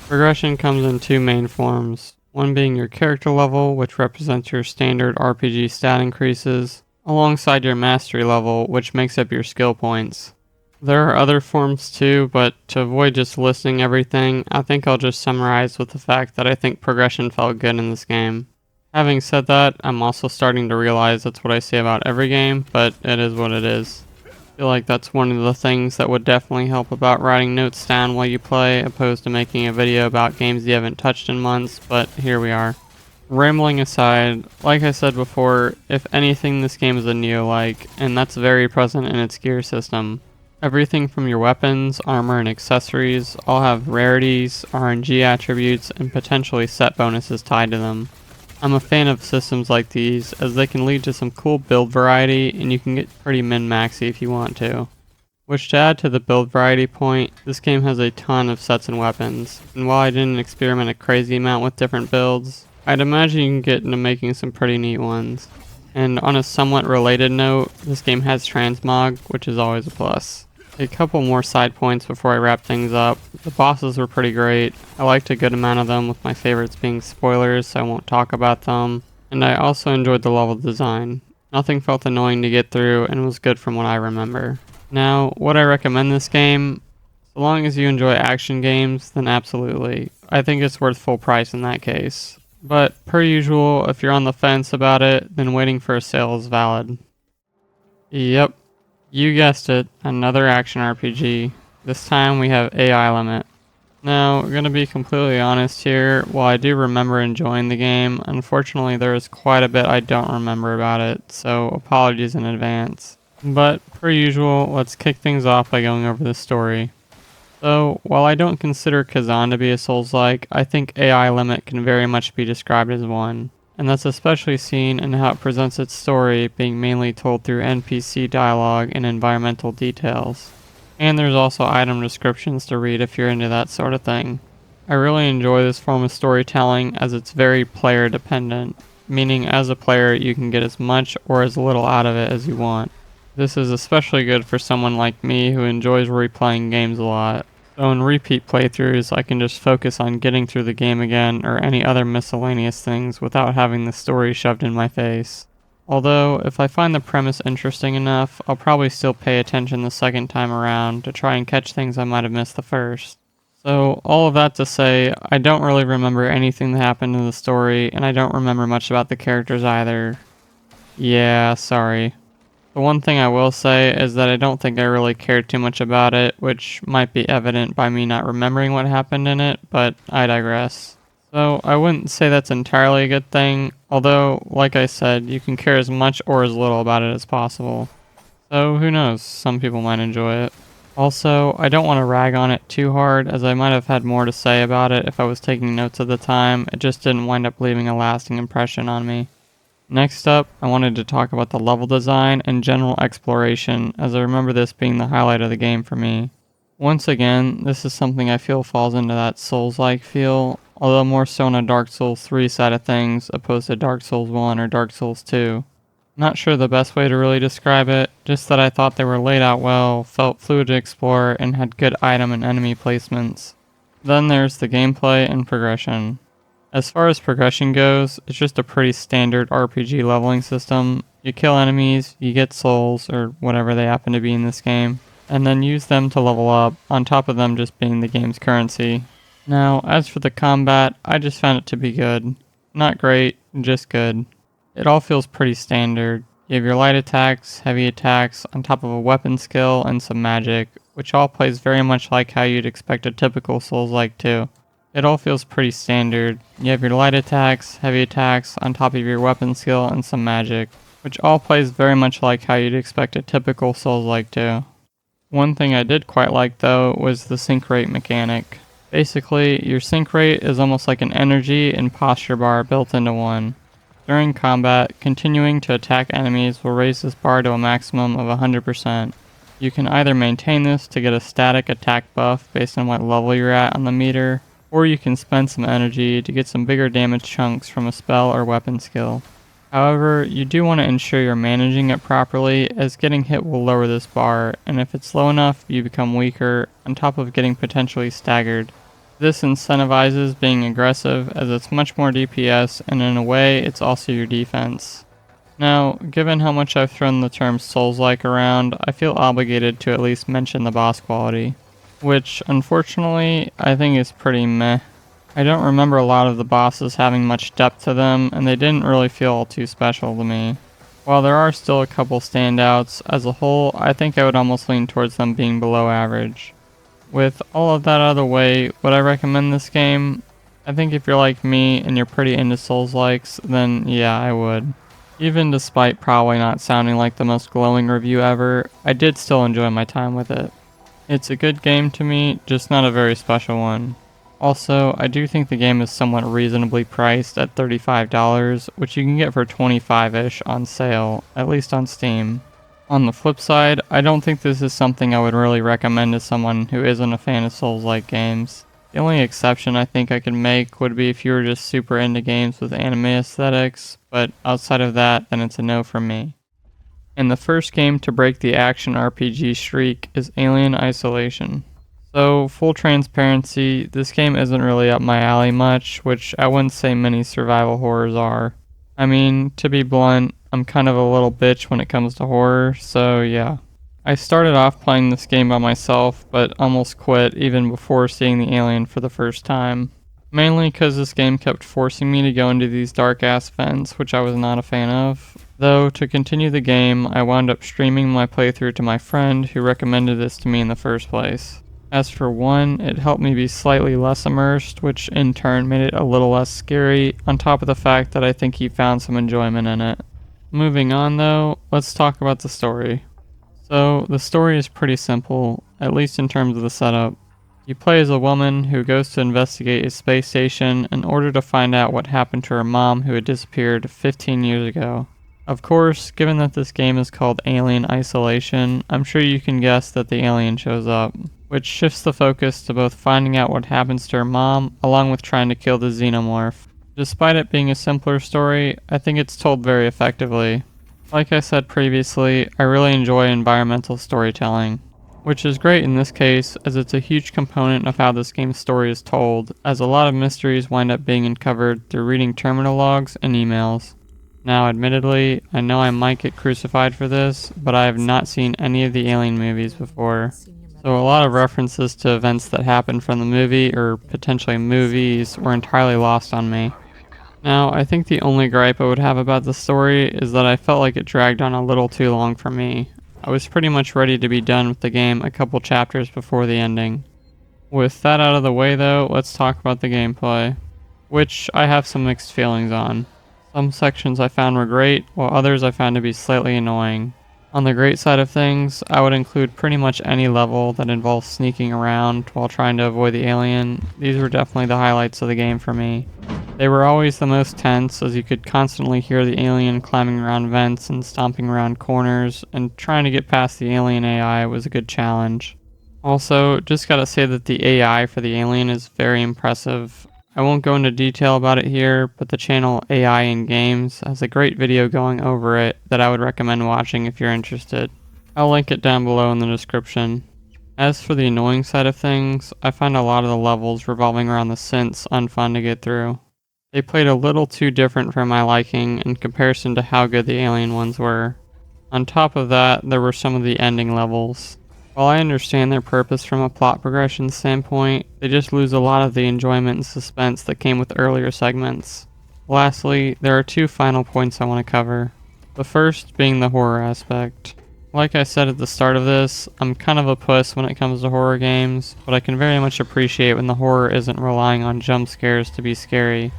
Progression comes in 2 main forms. One being your character level, which represents your standard RPG stat increases, alongside your mastery level, which makes up your skill points. There are other forms too, but to avoid just listing everything, I think I'll just summarize with the fact that I think progression felt good in this game. Having said that, I'm also starting to realize that's what I say about every game, but it is what it is. I feel like that's one of the things that would definitely help about writing notes down while you play, opposed to making a video about games you haven't touched in months, but here we are. Rambling aside, like I said before, if anything this game is a Nioh-like, and that's very present in its gear system. Everything from your weapons, armor, and accessories all have rarities, RNG attributes, and potentially set bonuses tied to them. I'm a fan of systems like these, as they can lead to some cool build variety, and you can get pretty min-maxy if you want to. Which, to add to the build variety point, this game has a ton of sets and weapons, and while I didn't experiment a crazy amount with different builds, I'd imagine you can get into making some pretty neat ones. And on a somewhat related note, this game has transmog, which is always a plus. A couple more side points before I wrap things up. The bosses were pretty great. I liked a good amount of them, with my favorites being spoilers, so I won't talk about them. And I also enjoyed the level design. Nothing felt annoying to get through and was good from what I remember. Now, would I recommend this game? So long as you enjoy action games, then absolutely. I think it's worth full price in that case. But, per usual, if you're on the fence about it, then waiting for a sale is valid. Yep, you guessed it, another action RPG. This time we have AI limit. Now, we're gonna be completely honest here, while I do remember enjoying the game, unfortunately there is quite a bit I don't remember about it, so apologies in advance. But, per usual, let's kick things off by going over the story. So, while I don't consider Khazan to be a Souls-like, I think AI Limit can very much be described as one. And that's especially seen in how it presents its story, being mainly told through NPC dialogue and environmental details. And there's also item descriptions to read if you're into that sort of thing. I really enjoy this form of storytelling as it's very player dependent, meaning as a player you can get as much or as little out of it as you want. This is especially good for someone like me who enjoys replaying games a lot. So in repeat playthroughs, I can just focus on getting through the game again or any other miscellaneous things without having the story shoved in my face. Although, if I find the premise interesting enough, I'll probably still pay attention the second time around to try and catch things I might have missed the first. So, all of that to say, I don't really remember anything that happened in the story, and I don't remember much about the characters either. Yeah, sorry. The one thing I will say is that I don't think I really cared too much about it, which might be evident by me not remembering what happened in it, but I digress. So I wouldn't say that's entirely a good thing, although, like I said, you can care as much or as little about it as possible. So who knows, some people might enjoy it. Also, I don't want to rag on it too hard, as I might have had more to say about it if I was taking notes at the time, it just didn't wind up leaving a lasting impression on me. Next up, I wanted to talk about the level design and general exploration, as I remember this being the highlight of the game for me. Once again, this is something I feel falls into that Souls-like feel, although more so on a Dark Souls 3 side of things, opposed to Dark Souls 1 or Dark Souls 2. Not sure the best way to really describe it, just that I thought they were laid out well, felt fluid to explore, and had good item and enemy placements. Then there's the gameplay and progression. As far as progression goes, it's just a pretty standard RPG leveling system. You kill enemies, you get souls, or whatever they happen to be in this game, and then use them to level up, on top of them just being the game's currency. Now, as for the combat, I just found it to be good. Not great, just good. It all feels pretty standard. You have your light attacks, heavy attacks, on top of a weapon skill, and some magic, which all plays very much like how you'd expect a typical Souls-like too. It all feels pretty standard. You have your light attacks, heavy attacks, on top of your weapon skill, and some magic, which all plays very much like how you'd expect a typical Souls-like too. One thing I did quite like though was the sync rate mechanic. Basically, your sync rate is almost like an energy and posture bar built into one. During combat, continuing to attack enemies will raise this bar to a maximum of 100%. You can either maintain this to get a static attack buff based on what level you're at on the meter, or you can spend some energy to get some bigger damage chunks from a spell or weapon skill. However, you do want to ensure you're managing it properly, as getting hit will lower this bar, and if it's low enough, you become weaker, on top of getting potentially staggered. This incentivizes being aggressive, as it's much more DPS, and in a way, it's also your defense. Now, given how much I've thrown the term Souls-like around, I feel obligated to at least mention the boss quality, which, unfortunately, I think is pretty meh. I don't remember a lot of the bosses having much depth to them, and they didn't really feel all too special to me. While there are still a couple standouts, as a whole, I think I would almost lean towards them being below average. With all of that out of the way, would I recommend this game? I think if you're like me and you're pretty into Souls-likes, then yeah, I would. Even despite probably not sounding like the most glowing review ever, I did still enjoy my time with it. It's a good game to me, just not a very special one. Also, I do think the game is somewhat reasonably priced at $35, which you can get for $25-ish on sale, at least on Steam. On the flip side, I don't think this is something I would really recommend to someone who isn't a fan of Souls-like games. The only exception I think I could make would be if you were just super into games with anime aesthetics, but outside of that, then it's a no from me. And the first game to break the action RPG streak is Alien Isolation. So, full transparency, this game isn't really up my alley much, which I wouldn't say many survival horrors are. I mean, to be blunt, I'm kind of a little bitch when it comes to horror, so yeah. I started off playing this game by myself, but almost quit even before seeing the alien for the first time. Mainly because this game kept forcing me to go into these dark ass vents, which I was not a fan of. Though, to continue the game, I wound up streaming my playthrough to my friend who recommended this to me in the first place. As for one, it helped me be slightly less immersed, which in turn made it a little less scary, on top of the fact that I think he found some enjoyment in it. Moving on though, let's talk about the story. So, the story is pretty simple, at least in terms of the setup. You play as a woman who goes to investigate a space station in order to find out what happened to her mom who had disappeared 15 years ago. Of course, given that this game is called Alien Isolation, I'm sure you can guess that the alien shows up, which shifts the focus to both finding out what happens to her mom, along with trying to kill the xenomorph. Despite it being a simpler story, I think it's told very effectively. Like I said previously, I really enjoy environmental storytelling, which is great in this case as it's a huge component of how this game's story is told, as a lot of mysteries wind up being uncovered through reading terminal logs and emails. Now, admittedly, I know I might get crucified for this, but I have not seen any of the Alien movies before. So a lot of references to events that happened from the movie, or potentially movies, were entirely lost on me. Now, I think the only gripe I would have about the story is that I felt like it dragged on a little too long for me. I was pretty much ready to be done with the game a couple chapters before the ending. With that out of the way though, let's talk about the gameplay, which I have some mixed feelings on. Some sections I found were great, while others I found to be slightly annoying. On the great side of things, I would include pretty much any level that involves sneaking around while trying to avoid the alien. These were definitely the highlights of the game for me. They were always the most tense, as you could constantly hear the alien climbing around vents and stomping around corners, and trying to get past the alien AI was a good challenge. Also, just gotta say that the AI for the alien is very impressive. I won't go into detail about it here, but the channel AI in Games has a great video going over it that I would recommend watching if you're interested. I'll link it down below in the description. As for the annoying side of things, I find a lot of the levels revolving around the synths unfun to get through. They played a little too different for my liking in comparison to how good the alien ones were. On top of that, there were some of the ending levels. While I understand their purpose from a plot progression standpoint, they just lose a lot of the enjoyment and suspense that came with earlier segments. Lastly, there are two final points I want to cover. The first being the horror aspect. Like I said at the start of this, I'm kind of a puss when it comes to horror games, but I can very much appreciate when the horror isn't relying on jump scares to be scary.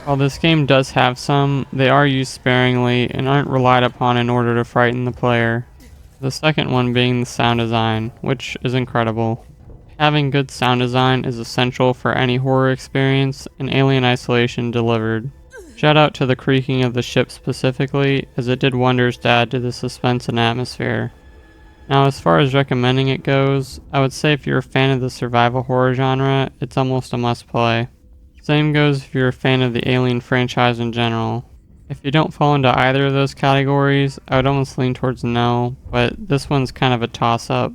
While this game does have some, they are used sparingly and aren't relied upon in order to frighten the player. The second one being the sound design, which is incredible. Having good sound design is essential for any horror experience, and Alien Isolation delivered. Shout out to the creaking of the ship specifically, as it did wonders to add to the suspense and atmosphere. Now, as far as recommending it goes, I would say if you're a fan of the survival horror genre, it's almost a must play. Same goes if you're a fan of the Alien franchise in general. If you don't fall into either of those categories, I would almost lean towards no, but this one's kind of a toss-up.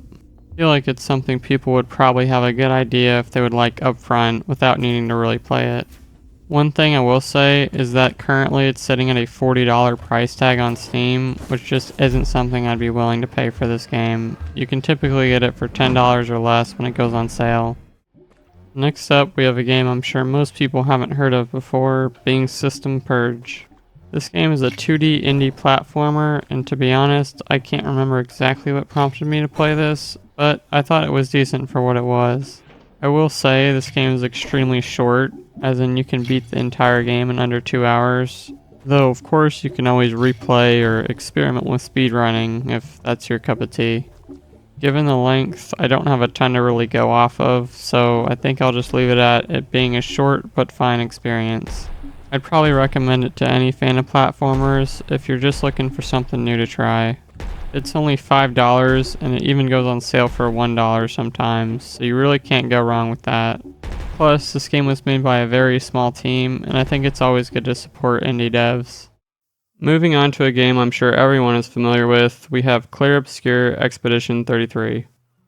I feel like it's something people would probably have a good idea if they would like upfront without needing to really play it. One thing I will say is that currently it's sitting at a $40 price tag on Steam, which just isn't something I'd be willing to pay for this game. You can typically get it for $10 or less when it goes on sale. Next up, we have a game I'm sure most people haven't heard of before, being System Purge. This game is a 2D indie platformer, and to be honest, I can't remember exactly what prompted me to play this, but I thought it was decent for what it was. I will say this game is extremely short, as in you can beat the entire game in under 2 hours, though of course you can always replay or experiment with speedrunning if that's your cup of tea. Given the length, I don't have a ton to really go off of, so I think I'll just leave it at it being a short but fine experience. I'd probably recommend it to any fan of platformers if you're just looking for something new to try. It's only $5 and it even goes on sale for $1 sometimes, so you really can't go wrong with that. Plus, this game was made by a very small team, and I think it's always good to support indie devs. Moving on to a game I'm sure everyone is familiar with, we have Clair Obscur Expedition 33.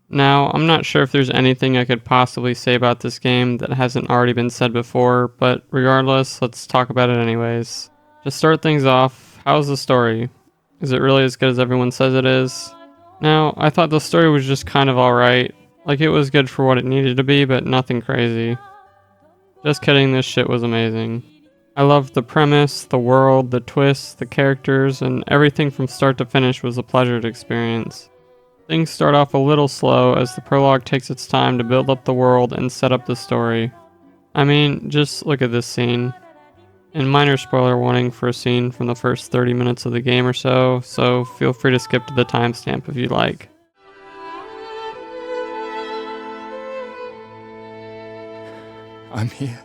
Now, I'm not sure if there's anything I could possibly say about this game that hasn't already been said before, but regardless, let's talk about it anyways. To start things off, how's the story? Is it really as good as everyone says it is? Now, I thought the story was just kind of alright. Like, it was good for what it needed to be, but nothing crazy. Just kidding, this shit was amazing. I loved the premise, the world, the twists, the characters, and everything from start to finish was a pleasure to experience. Things start off a little slow as the prologue takes its time to build up the world and set up the story. I mean, just look at this scene. And minor spoiler warning for a scene from the first 30 minutes of the game or so feel free to skip to the timestamp if you'd like. I'm here.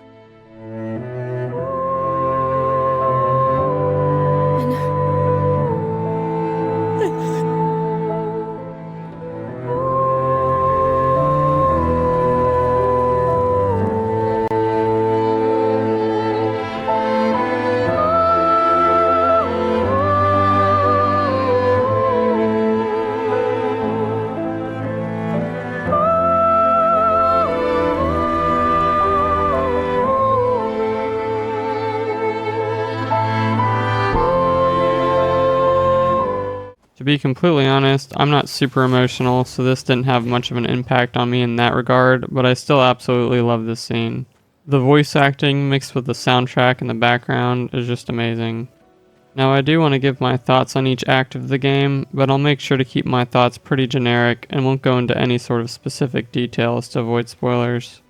To be completely honest, I'm not super emotional, so this didn't have much of an impact on me in that regard, but I still absolutely love this scene. The voice acting mixed with the soundtrack in the background is just amazing. Now I do want to give my thoughts on each act of the game, but I'll make sure to keep my thoughts pretty generic and won't go into any sort of specific details to avoid spoilers.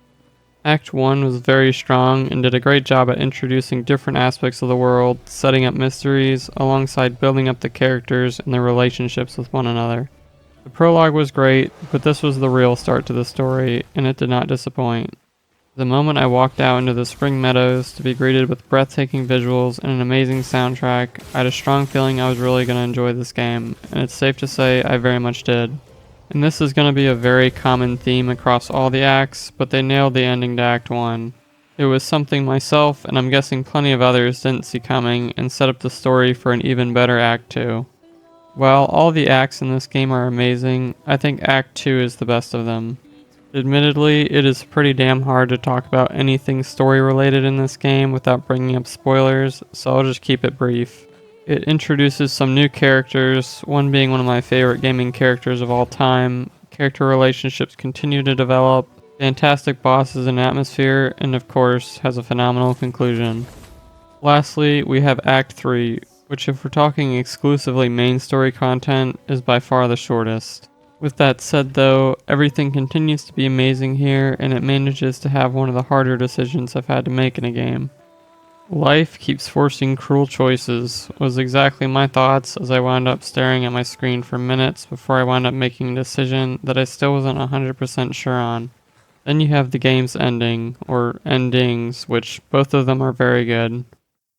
Act 1 was very strong and did a great job at introducing different aspects of the world, setting up mysteries, alongside building up the characters and their relationships with one another. The prologue was great, but this was the real start to the story, and it did not disappoint. The moment I walked out into the spring meadows to be greeted with breathtaking visuals and an amazing soundtrack, I had a strong feeling I was really going to enjoy this game, and it's safe to say I very much did. And this is going to be a very common theme across all the acts, but they nailed the ending to Act 1. It was something myself, and I'm guessing plenty of others, didn't see coming, and set up the story for an even better Act 2. While all the acts in this game are amazing, I think Act 2 is the best of them. Admittedly, it is pretty damn hard to talk about anything story related in this game without bringing up spoilers, so I'll just keep it brief. It introduces some new characters, one being one of my favorite gaming characters of all time. Character relationships continue to develop, fantastic bosses and atmosphere, and of course, has a phenomenal conclusion. Lastly, we have Act 3, which if we're talking exclusively main story content, is by far the shortest. With that said though, everything continues to be amazing here, and it manages to have one of the harder decisions I've had to make in a game. Life keeps forcing cruel choices, was exactly my thoughts as I wound up staring at my screen for minutes before I wound up making a decision that I still wasn't 100% sure on. Then you have the game's ending, or endings, which both of them are very good.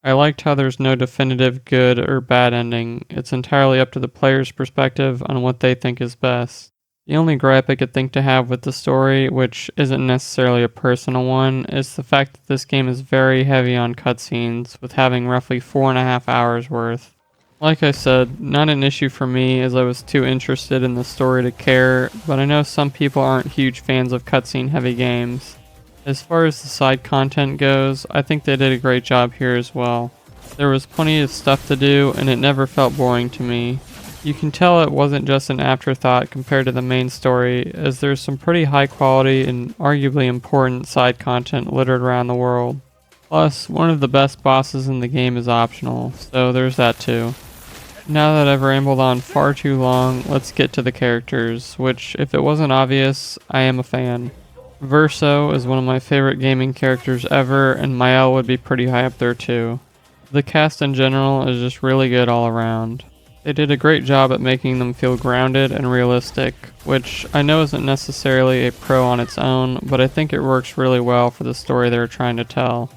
I liked how there's no definitive good or bad ending, it's entirely up to the player's perspective on what they think is best. The only gripe I could think to have with the story, which isn't necessarily a personal one, is the fact that this game is very heavy on cutscenes, with having roughly 4.5 hours worth. Like I said, not an issue for me as I was too interested in the story to care, but I know some people aren't huge fans of cutscene heavy games. As far as the side content goes, I think they did a great job here as well. There was plenty of stuff to do, and it never felt boring to me. You can tell it wasn't just an afterthought compared to the main story, as there's some pretty high quality and arguably important side content littered around the world. Plus, one of the best bosses in the game is optional, so there's that too. Now that I've rambled on far too long, let's get to the characters, which, if it wasn't obvious, I am a fan. Verso is one of my favorite gaming characters ever, and Mael would be pretty high up there too. The cast in general is just really good all around. They did a great job at making them feel grounded and realistic, which I know isn't necessarily a pro on its own, but I think it works really well for the story they're trying to tell.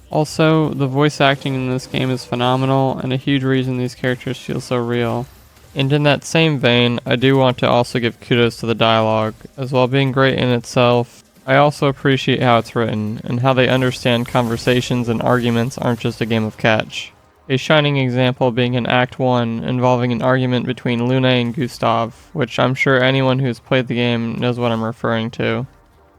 Also, the voice acting in this game is phenomenal, and a huge reason these characters feel so real. And in that same vein, I do want to also give kudos to the dialogue, as while being great in itself, I also appreciate how it's written, and how they understand conversations and arguments aren't just a game of catch. A shining example being in Act 1, involving an argument between Lune and Gustav, which I'm sure anyone who's played the game knows what I'm referring to.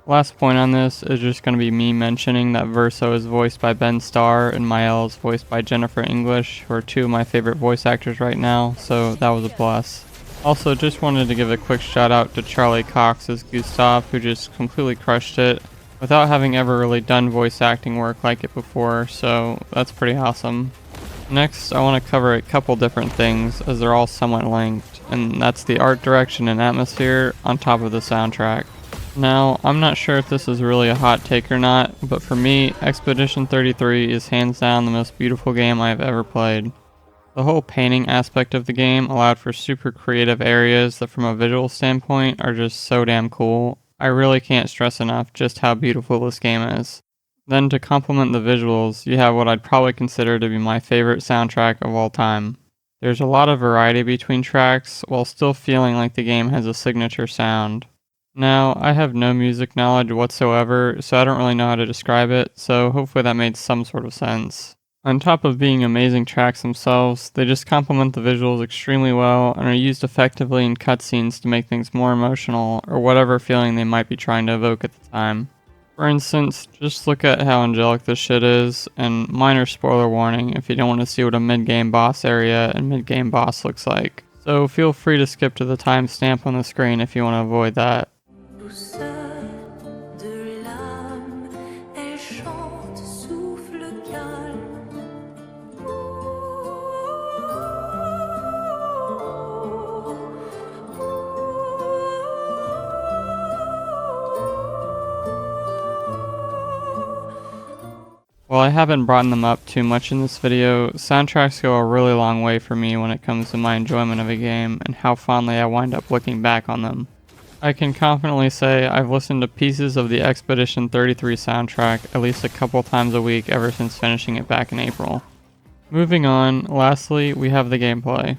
Last point on this is just going to be me mentioning that Verso is voiced by Ben Starr and Mael is voiced by Jennifer English, who are two of my favorite voice actors right now, so that was a plus. Also, just wanted to give a quick shout out to Charlie Cox as Gustav, who just completely crushed it without having ever really done voice acting work like it before, so that's pretty awesome. Next, I want to cover a couple different things as they're all somewhat linked, and that's the art direction and atmosphere on top of the soundtrack. Now, I'm not sure if this is really a hot take or not, but for me, Expedition 33 is hands down the most beautiful game I have ever played. The whole painting aspect of the game allowed for super creative areas that from a visual standpoint are just so damn cool. I really can't stress enough just how beautiful this game is. Then to complement the visuals, you have what I'd probably consider to be my favorite soundtrack of all time. There's a lot of variety between tracks, while still feeling like the game has a signature sound. Now, I have no music knowledge whatsoever, so I don't really know how to describe it, so hopefully that made some sort of sense. On top of being amazing tracks themselves, they just complement the visuals extremely well and are used effectively in cutscenes to make things more emotional, or whatever feeling they might be trying to evoke at the time. For instance, just look at how angelic this shit is, and minor spoiler warning if you don't want to see what a mid-game boss area and mid-game boss looks like. So feel free to skip to the timestamp on the screen if you want to avoid that. Douceur de l'âme, elle chante, souffle calme. While I haven't brought them up too much in this video, soundtracks go a really long way for me when it comes to my enjoyment of a game and how fondly I wind up looking back on them. I can confidently say I've listened to pieces of the Expedition 33 soundtrack at least a couple times a week ever since finishing it back in April. Moving on, lastly, we have the gameplay.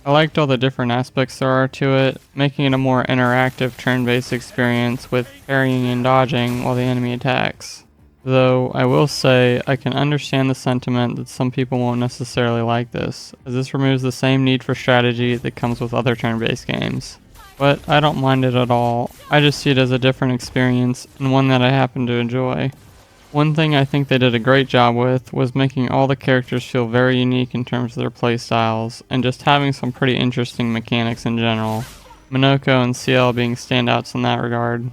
I liked all the different aspects there are to it, making it a more interactive turn-based experience with parrying and dodging while the enemy attacks. Though, I will say, I can understand the sentiment that some people won't necessarily like this, as this removes the same need for strategy that comes with other turn-based games. But I don't mind it at all. I just see it as a different experience, and one that I happen to enjoy. One thing I think they did a great job with was making all the characters feel very unique in terms of their playstyles, and just having some pretty interesting mechanics in general. Minoko and CL being standouts in that regard.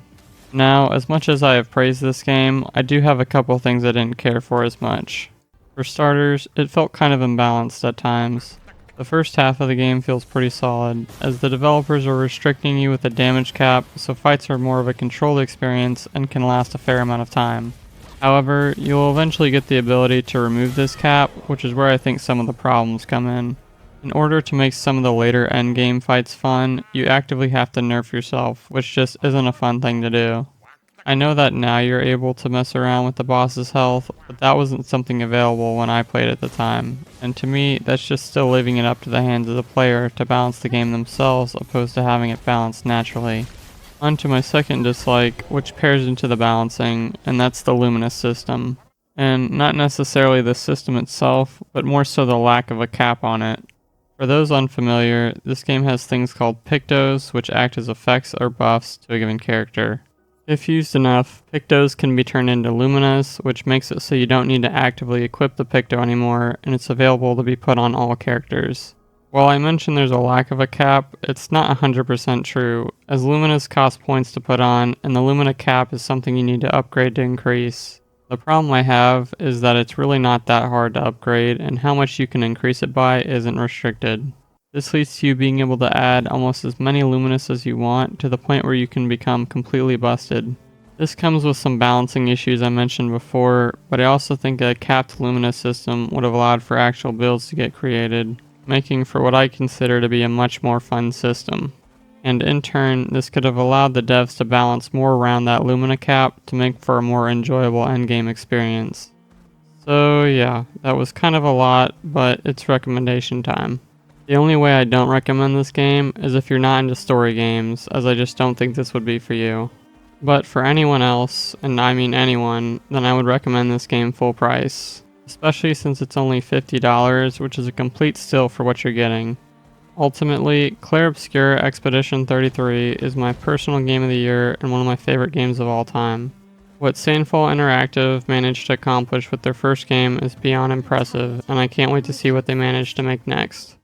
Now, as much as I have praised this game, I do have a couple things I didn't care for as much. For starters, it felt kind of imbalanced at times. The first half of the game feels pretty solid, as the developers are restricting you with a damage cap, so fights are more of a controlled experience and can last a fair amount of time. However, you will eventually get the ability to remove this cap, which is where I think some of the problems come in. In order to make some of the later endgame fights fun, you actively have to nerf yourself, which just isn't a fun thing to do. I know that now you're able to mess around with the boss's health, but that wasn't something available when I played at the time, and to me, that's just still leaving it up to the hands of the player to balance the game themselves opposed to having it balanced naturally. On to my second dislike, which pairs into the balancing, and that's the Luminous system. And not necessarily the system itself, but more so the lack of a cap on it. For those unfamiliar, this game has things called Pictos, which act as effects or buffs to a given character. If used enough, Pictos can be turned into Luminous, which makes it so you don't need to actively equip the Picto anymore, and it's available to be put on all characters. While I mentioned there's a lack of a cap, it's not 100% true, as Luminous costs points to put on, and the Lumina cap is something you need to upgrade to increase. The problem I have is that it's really not that hard to upgrade, and how much you can increase it by isn't restricted. This leads to you being able to add almost as many Luminous as you want, to the point where you can become completely busted. This comes with some balancing issues I mentioned before, but I also think a capped Luminous system would have allowed for actual builds to get created, making for what I consider to be a much more fun system. And in turn, this could have allowed the devs to balance more around that Lumina cap to make for a more enjoyable endgame experience. So yeah, that was kind of a lot, but it's recommendation time. The only way I don't recommend this game is if you're not into story games, as I just don't think this would be for you. But for anyone else, and I mean anyone, then I would recommend this game full price, especially since it's only $50, which is a complete steal for what you're getting. Ultimately, Clair Obscur Expedition 33 is my personal game of the year and one of my favorite games of all time. What Sandfall Interactive managed to accomplish with their first game is beyond impressive, and I can't wait to see what they manage to make next.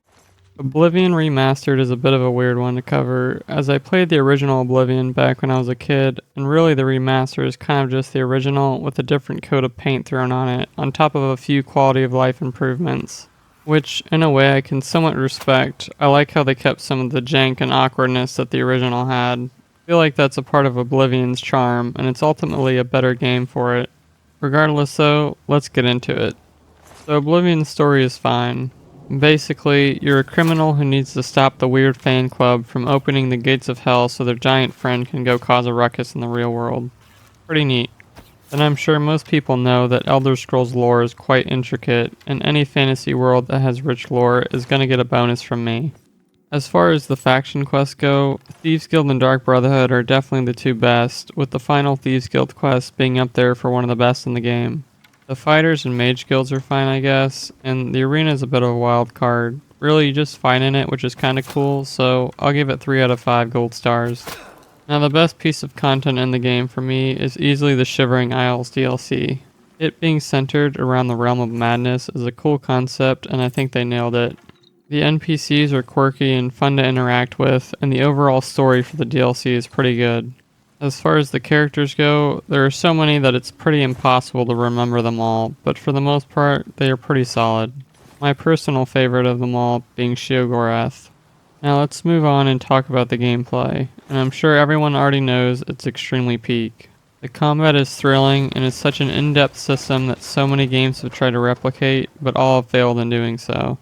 Oblivion Remastered is a bit of a weird one to cover, as I played the original Oblivion back when I was a kid, and really the remaster is kind of just the original with a different coat of paint thrown on it, on top of a few quality of life improvements. Which, in a way, I can somewhat respect. I like how they kept some of the jank and awkwardness that the original had. I feel like that's a part of Oblivion's charm, and it's ultimately a better game for it. Regardless though, let's get into it. So Oblivion's story is fine. Basically, you're a criminal who needs to stop the weird fan club from opening the gates of hell so their giant friend can go cause a ruckus in the real world. Pretty neat. And I'm sure most people know that Elder Scrolls lore is quite intricate, and any fantasy world that has rich lore is going to get a bonus from me. As far as the faction quests go, Thieves Guild and Dark Brotherhood are definitely the two best, with the final Thieves Guild quest being up there for one of the best in the game. The fighters and mage guilds are fine, I guess, and the arena is a bit of a wild card. Really, you just fight in it, which is kinda cool, so I'll give it 3 out of 5 gold stars. Now the best piece of content in the game for me is easily the Shivering Isles DLC. It being centered around the Realm of Madness is a cool concept, and I think they nailed it. The NPCs are quirky and fun to interact with, and the overall story for the DLC is pretty good. As far as the characters go, there are so many that it's pretty impossible to remember them all, but for the most part, they are pretty solid. My personal favorite of them all being Sheogorath. Now let's move on and talk about the gameplay, and I'm sure everyone already knows it's extremely peak. The combat is thrilling, and it's such an in-depth system that so many games have tried to replicate, but all have failed in doing so.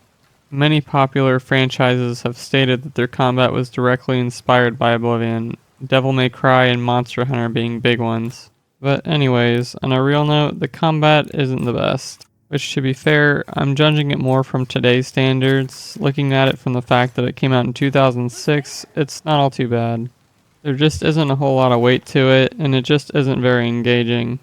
Many popular franchises have stated that their combat was directly inspired by Oblivion, Devil May Cry and Monster Hunter being big ones. But anyways, on a real note, the combat isn't the best. Which, to be fair, I'm judging it more from today's standards. Looking at it from the fact that it came out in 2006, it's not all too bad. There just isn't a whole lot of weight to it, and it just isn't very engaging.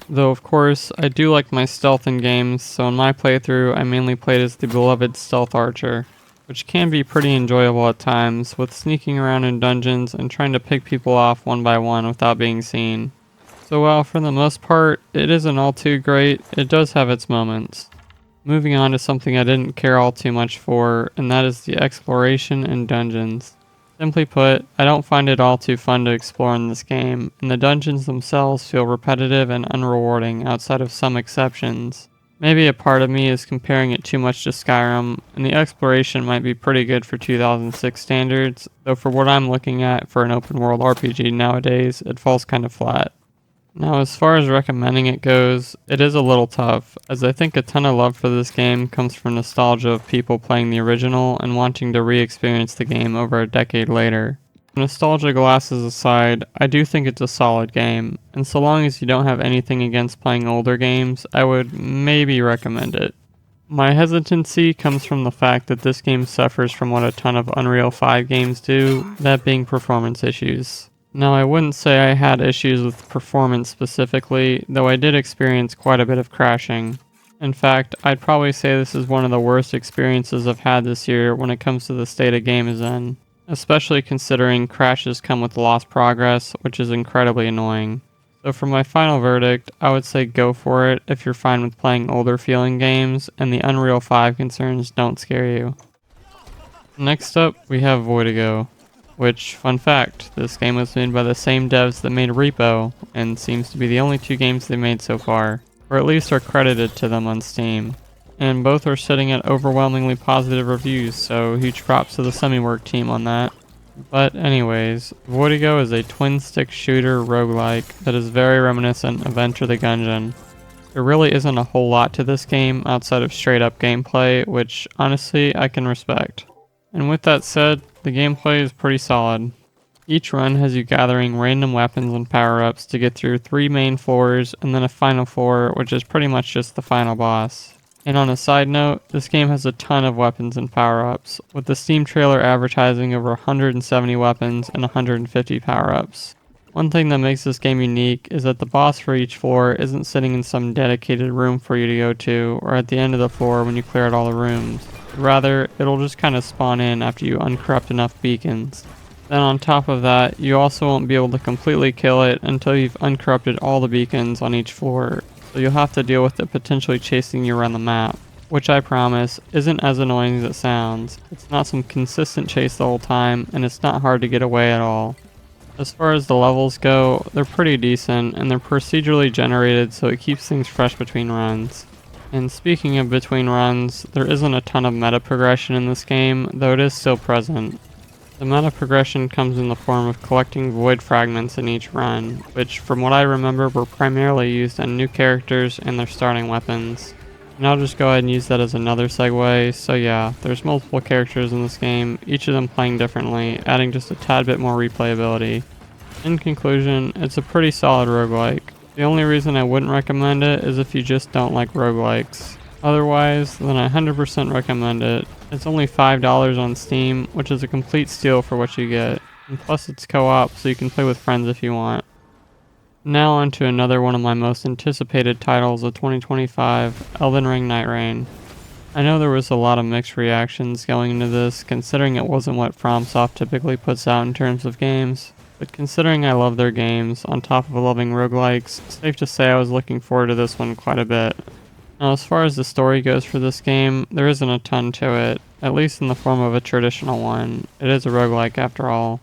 Though of course, I do like my stealth in games, so in my playthrough I mainly played as the beloved Stealth Archer, which can be pretty enjoyable at times, with sneaking around in dungeons and trying to pick people off one by one without being seen. So while for the most part it isn't all too great, it does have its moments. Moving on to something I didn't care all too much for, and that is the exploration in dungeons. Simply put, I don't find it all too fun to explore in this game, and the dungeons themselves feel repetitive and unrewarding outside of some exceptions. Maybe a part of me is comparing it too much to Skyrim, and the exploration might be pretty good for 2006 standards, though for what I'm looking at for an open world RPG nowadays, it falls kind of flat. Now as far as recommending it goes, it is a little tough, as I think a ton of love for this game comes from nostalgia of people playing the original and wanting to re-experience the game over a decade later. Nostalgia glasses aside, I do think it's a solid game, and so long as you don't have anything against playing older games, I would maybe recommend it. My hesitancy comes from the fact that this game suffers from what a ton of Unreal 5 games do, that being performance issues. Now, I wouldn't say I had issues with performance specifically, though I did experience quite a bit of crashing. In fact, I'd probably say this is one of the worst experiences I've had this year when it comes to the state a game is in, especially considering crashes come with lost progress, which is incredibly annoying. So for my final verdict, I would say go for it if you're fine with playing older feeling games and the Unreal 5 concerns don't scare you. Next up, we have Voidigo. Which, fun fact, this game was made by the same devs that made Repo, and seems to be the only 2 games they made so far, or at least are credited to them on Steam. And both are sitting at overwhelmingly positive reviews, so huge props to the Semiwork team on that. But anyways, Voidigo is a twin-stick shooter roguelike that is very reminiscent of Enter the Gungeon. There really isn't a whole lot to this game outside of straight-up gameplay, which honestly I can respect. And with that said, the gameplay is pretty solid. Each run has you gathering random weapons and power-ups to get through 3 main floors and then a final floor, which is pretty much just the final boss. And on a side note, this game has a ton of weapons and power-ups, with the Steam trailer advertising over 170 weapons and 150 power-ups. One thing that makes this game unique is that the boss for each floor isn't sitting in some dedicated room for you to go to, or at the end of the floor when you clear out all the rooms. Rather, it'll just kind of spawn in after you uncorrupt enough beacons. Then on top of that, you also won't be able to completely kill it until you've uncorrupted all the beacons on each floor, so you'll have to deal with it potentially chasing you around the map, which I promise isn't as annoying as it sounds. It's not some consistent chase the whole time, and it's not hard to get away at all. As far as the levels go, they're pretty decent, and they're procedurally generated so it keeps things fresh between runs. And speaking of between runs, there isn't a ton of meta progression in this game, though it is still present. The meta progression comes in the form of collecting void fragments in each run, which from what I remember were primarily used on new characters and their starting weapons. And I'll just go ahead and use that as another segue. So yeah, there's multiple characters in this game, each of them playing differently, adding just a tad bit more replayability. In conclusion, it's a pretty solid roguelike. The only reason I wouldn't recommend it is if you just don't like roguelikes. Otherwise, then I 100% recommend it. It's only $5 on Steam, which is a complete steal for what you get. And plus it's co-op, so you can play with friends if you want. Now on to another one of my most anticipated titles of 2025, Elden Ring Nightreign. I know there was a lot of mixed reactions going into this, considering it wasn't what FromSoft typically puts out in terms of games. But considering I love their games, on top of loving roguelikes, it's safe to say I was looking forward to this one quite a bit. Now as far as the story goes for this game, there isn't a ton to it, at least in the form of a traditional one. It is a roguelike after all.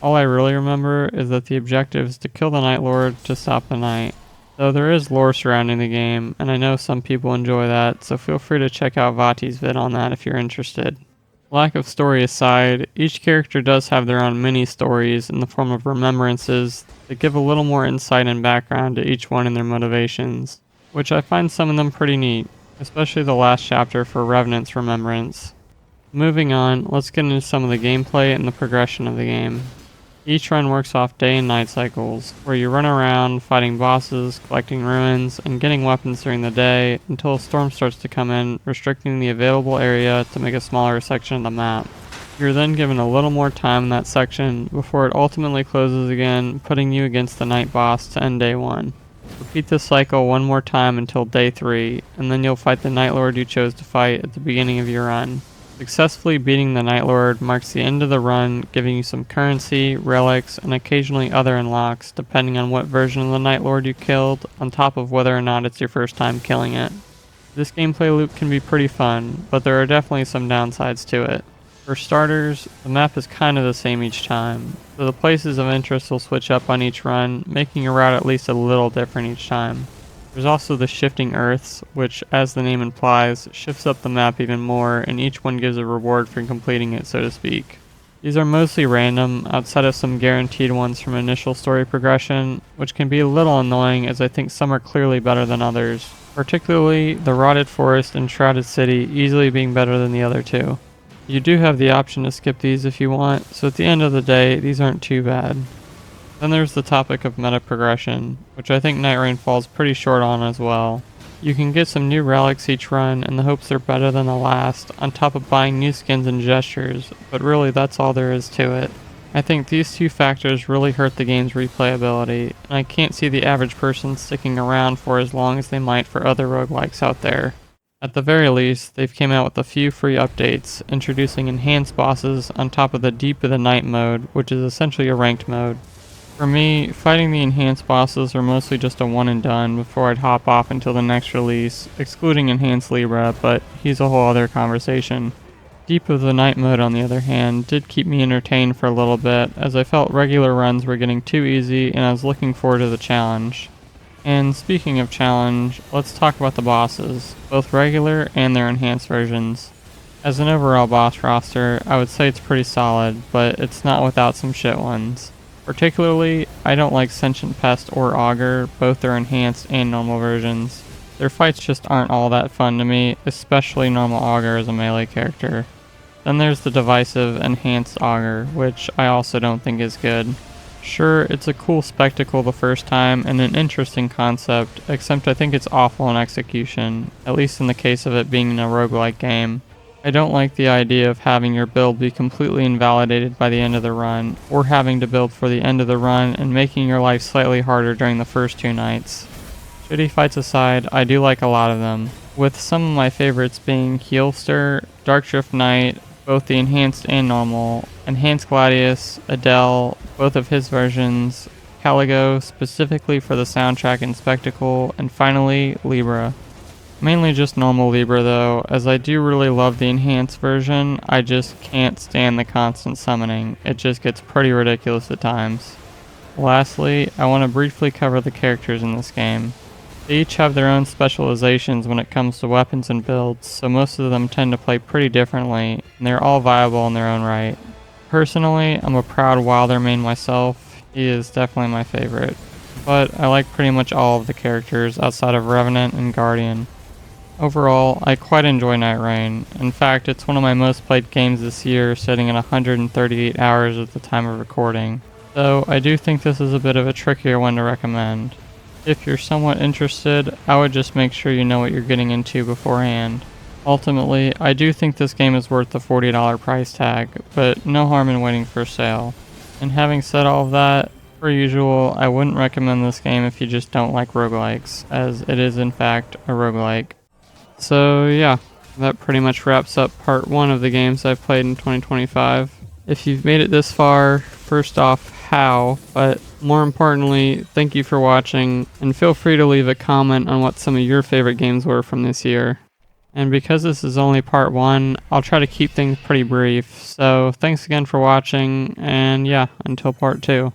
All I really remember is that the objective is to kill the Night Lord to stop the night. Though there is lore surrounding the game, and I know some people enjoy that, so feel free to check out Vaati's vid on that if you're interested. Lack of story aside, each character does have their own mini-stories in the form of remembrances that give a little more insight and background to each one and their motivations, which I find some of them pretty neat, especially the last chapter for Revenant's Remembrance. Moving on, let's get into some of the gameplay and the progression of the game. Each run works off day and night cycles, where you run around fighting bosses, collecting ruins, and getting weapons during the day until a storm starts to come in, restricting the available area to make a smaller section of the map. You're then given a little more time in that section before it ultimately closes again, putting you against the night boss to end day 1. Repeat this cycle one more time until day 3, and then you'll fight the Night Lord you chose to fight at the beginning of your run. Successfully beating the Night Lord marks the end of the run, giving you some currency, relics, and occasionally other unlocks, depending on what version of the Night Lord you killed, on top of whether or not it's your first time killing it. This gameplay loop can be pretty fun, but there are definitely some downsides to it. For starters, the map is kind of the same each time, so the places of interest will switch up on each run, making your route at least a little different each time. There's also the shifting earths, which, as the name implies, shifts up the map even more, and each one gives a reward for completing it, so to speak. These are mostly random, outside of some guaranteed ones from initial story progression, which can be a little annoying as I think some are clearly better than others, particularly the Rotted Forest and Shrouded City easily being better than the other two. You do have the option to skip these if you want, so at the end of the day, these aren't too bad. Then there's the topic of meta progression, which I think Nightreign falls pretty short on as well. You can get some new relics each run in the hopes they're better than the last, on top of buying new skins and gestures, but really that's all there is to it. I think these two factors really hurt the game's replayability, and I can't see the average person sticking around for as long as they might for other roguelikes out there. At the very least, they've came out with a few free updates, introducing enhanced bosses on top of the Deep of the Night mode, which is essentially a ranked mode. For me, fighting the enhanced bosses are mostly just a one and done before I'd hop off until the next release, excluding Enhanced Libra, but he's a whole other conversation. Deep of the Night mode, on the other hand, did keep me entertained for a little bit, as I felt regular runs were getting too easy and I was looking forward to the challenge. And speaking of challenge, let's talk about the bosses, both regular and their enhanced versions. As an overall boss roster, I would say it's pretty solid, but it's not without some shit ones. Particularly, I don't like Sentient Pest or Augur, both their enhanced and normal versions. Their fights just aren't all that fun to me, especially normal Augur as a melee character. Then there's the divisive enhanced Augur, which I also don't think is good. Sure, it's a cool spectacle the first time and an interesting concept, except I think it's awful in execution, at least in the case of it being a roguelike game. I don't like the idea of having your build be completely invalidated by the end of the run, or having to build for the end of the run and making your life slightly harder during the first 2 nights. Shitty fights aside, I do like a lot of them, with some of my favorites being Heelster, Darkdrift Knight, both the enhanced and normal, Enhanced Gladius, Adele, both of his versions, Caligo specifically for the soundtrack and spectacle, and finally Libra. Mainly just normal Libra though, as I do really love the enhanced version, I just can't stand the constant summoning. It just gets pretty ridiculous at times. Lastly, I want to briefly cover the characters in this game. They each have their own specializations when it comes to weapons and builds, so most of them tend to play pretty differently, and they're all viable in their own right. Personally, I'm a proud Wilder main myself. He is definitely my favorite, but I like pretty much all of the characters outside of Revenant and Guardian. Overall, I quite enjoy Nightreign. In fact, it's one of my most played games this year, sitting at 138 hours at the time of recording. Though I do think this is a bit of a trickier one to recommend. If you're somewhat interested, I would just make sure you know what you're getting into beforehand. Ultimately, I do think this game is worth the $40 price tag, but no harm in waiting for a sale. And having said all of that, per usual, I wouldn't recommend this game if you just don't like roguelikes, as it is in fact a roguelike. So yeah, that pretty much wraps up part 1 of the games I've played in 2025. If you've made it this far, first off, how? But more importantly, thank you for watching, and feel free to leave a comment on what some of your favorite games were from this year. And because this is only part 1, I'll try to keep things pretty brief. So thanks again for watching, and yeah, until part 2.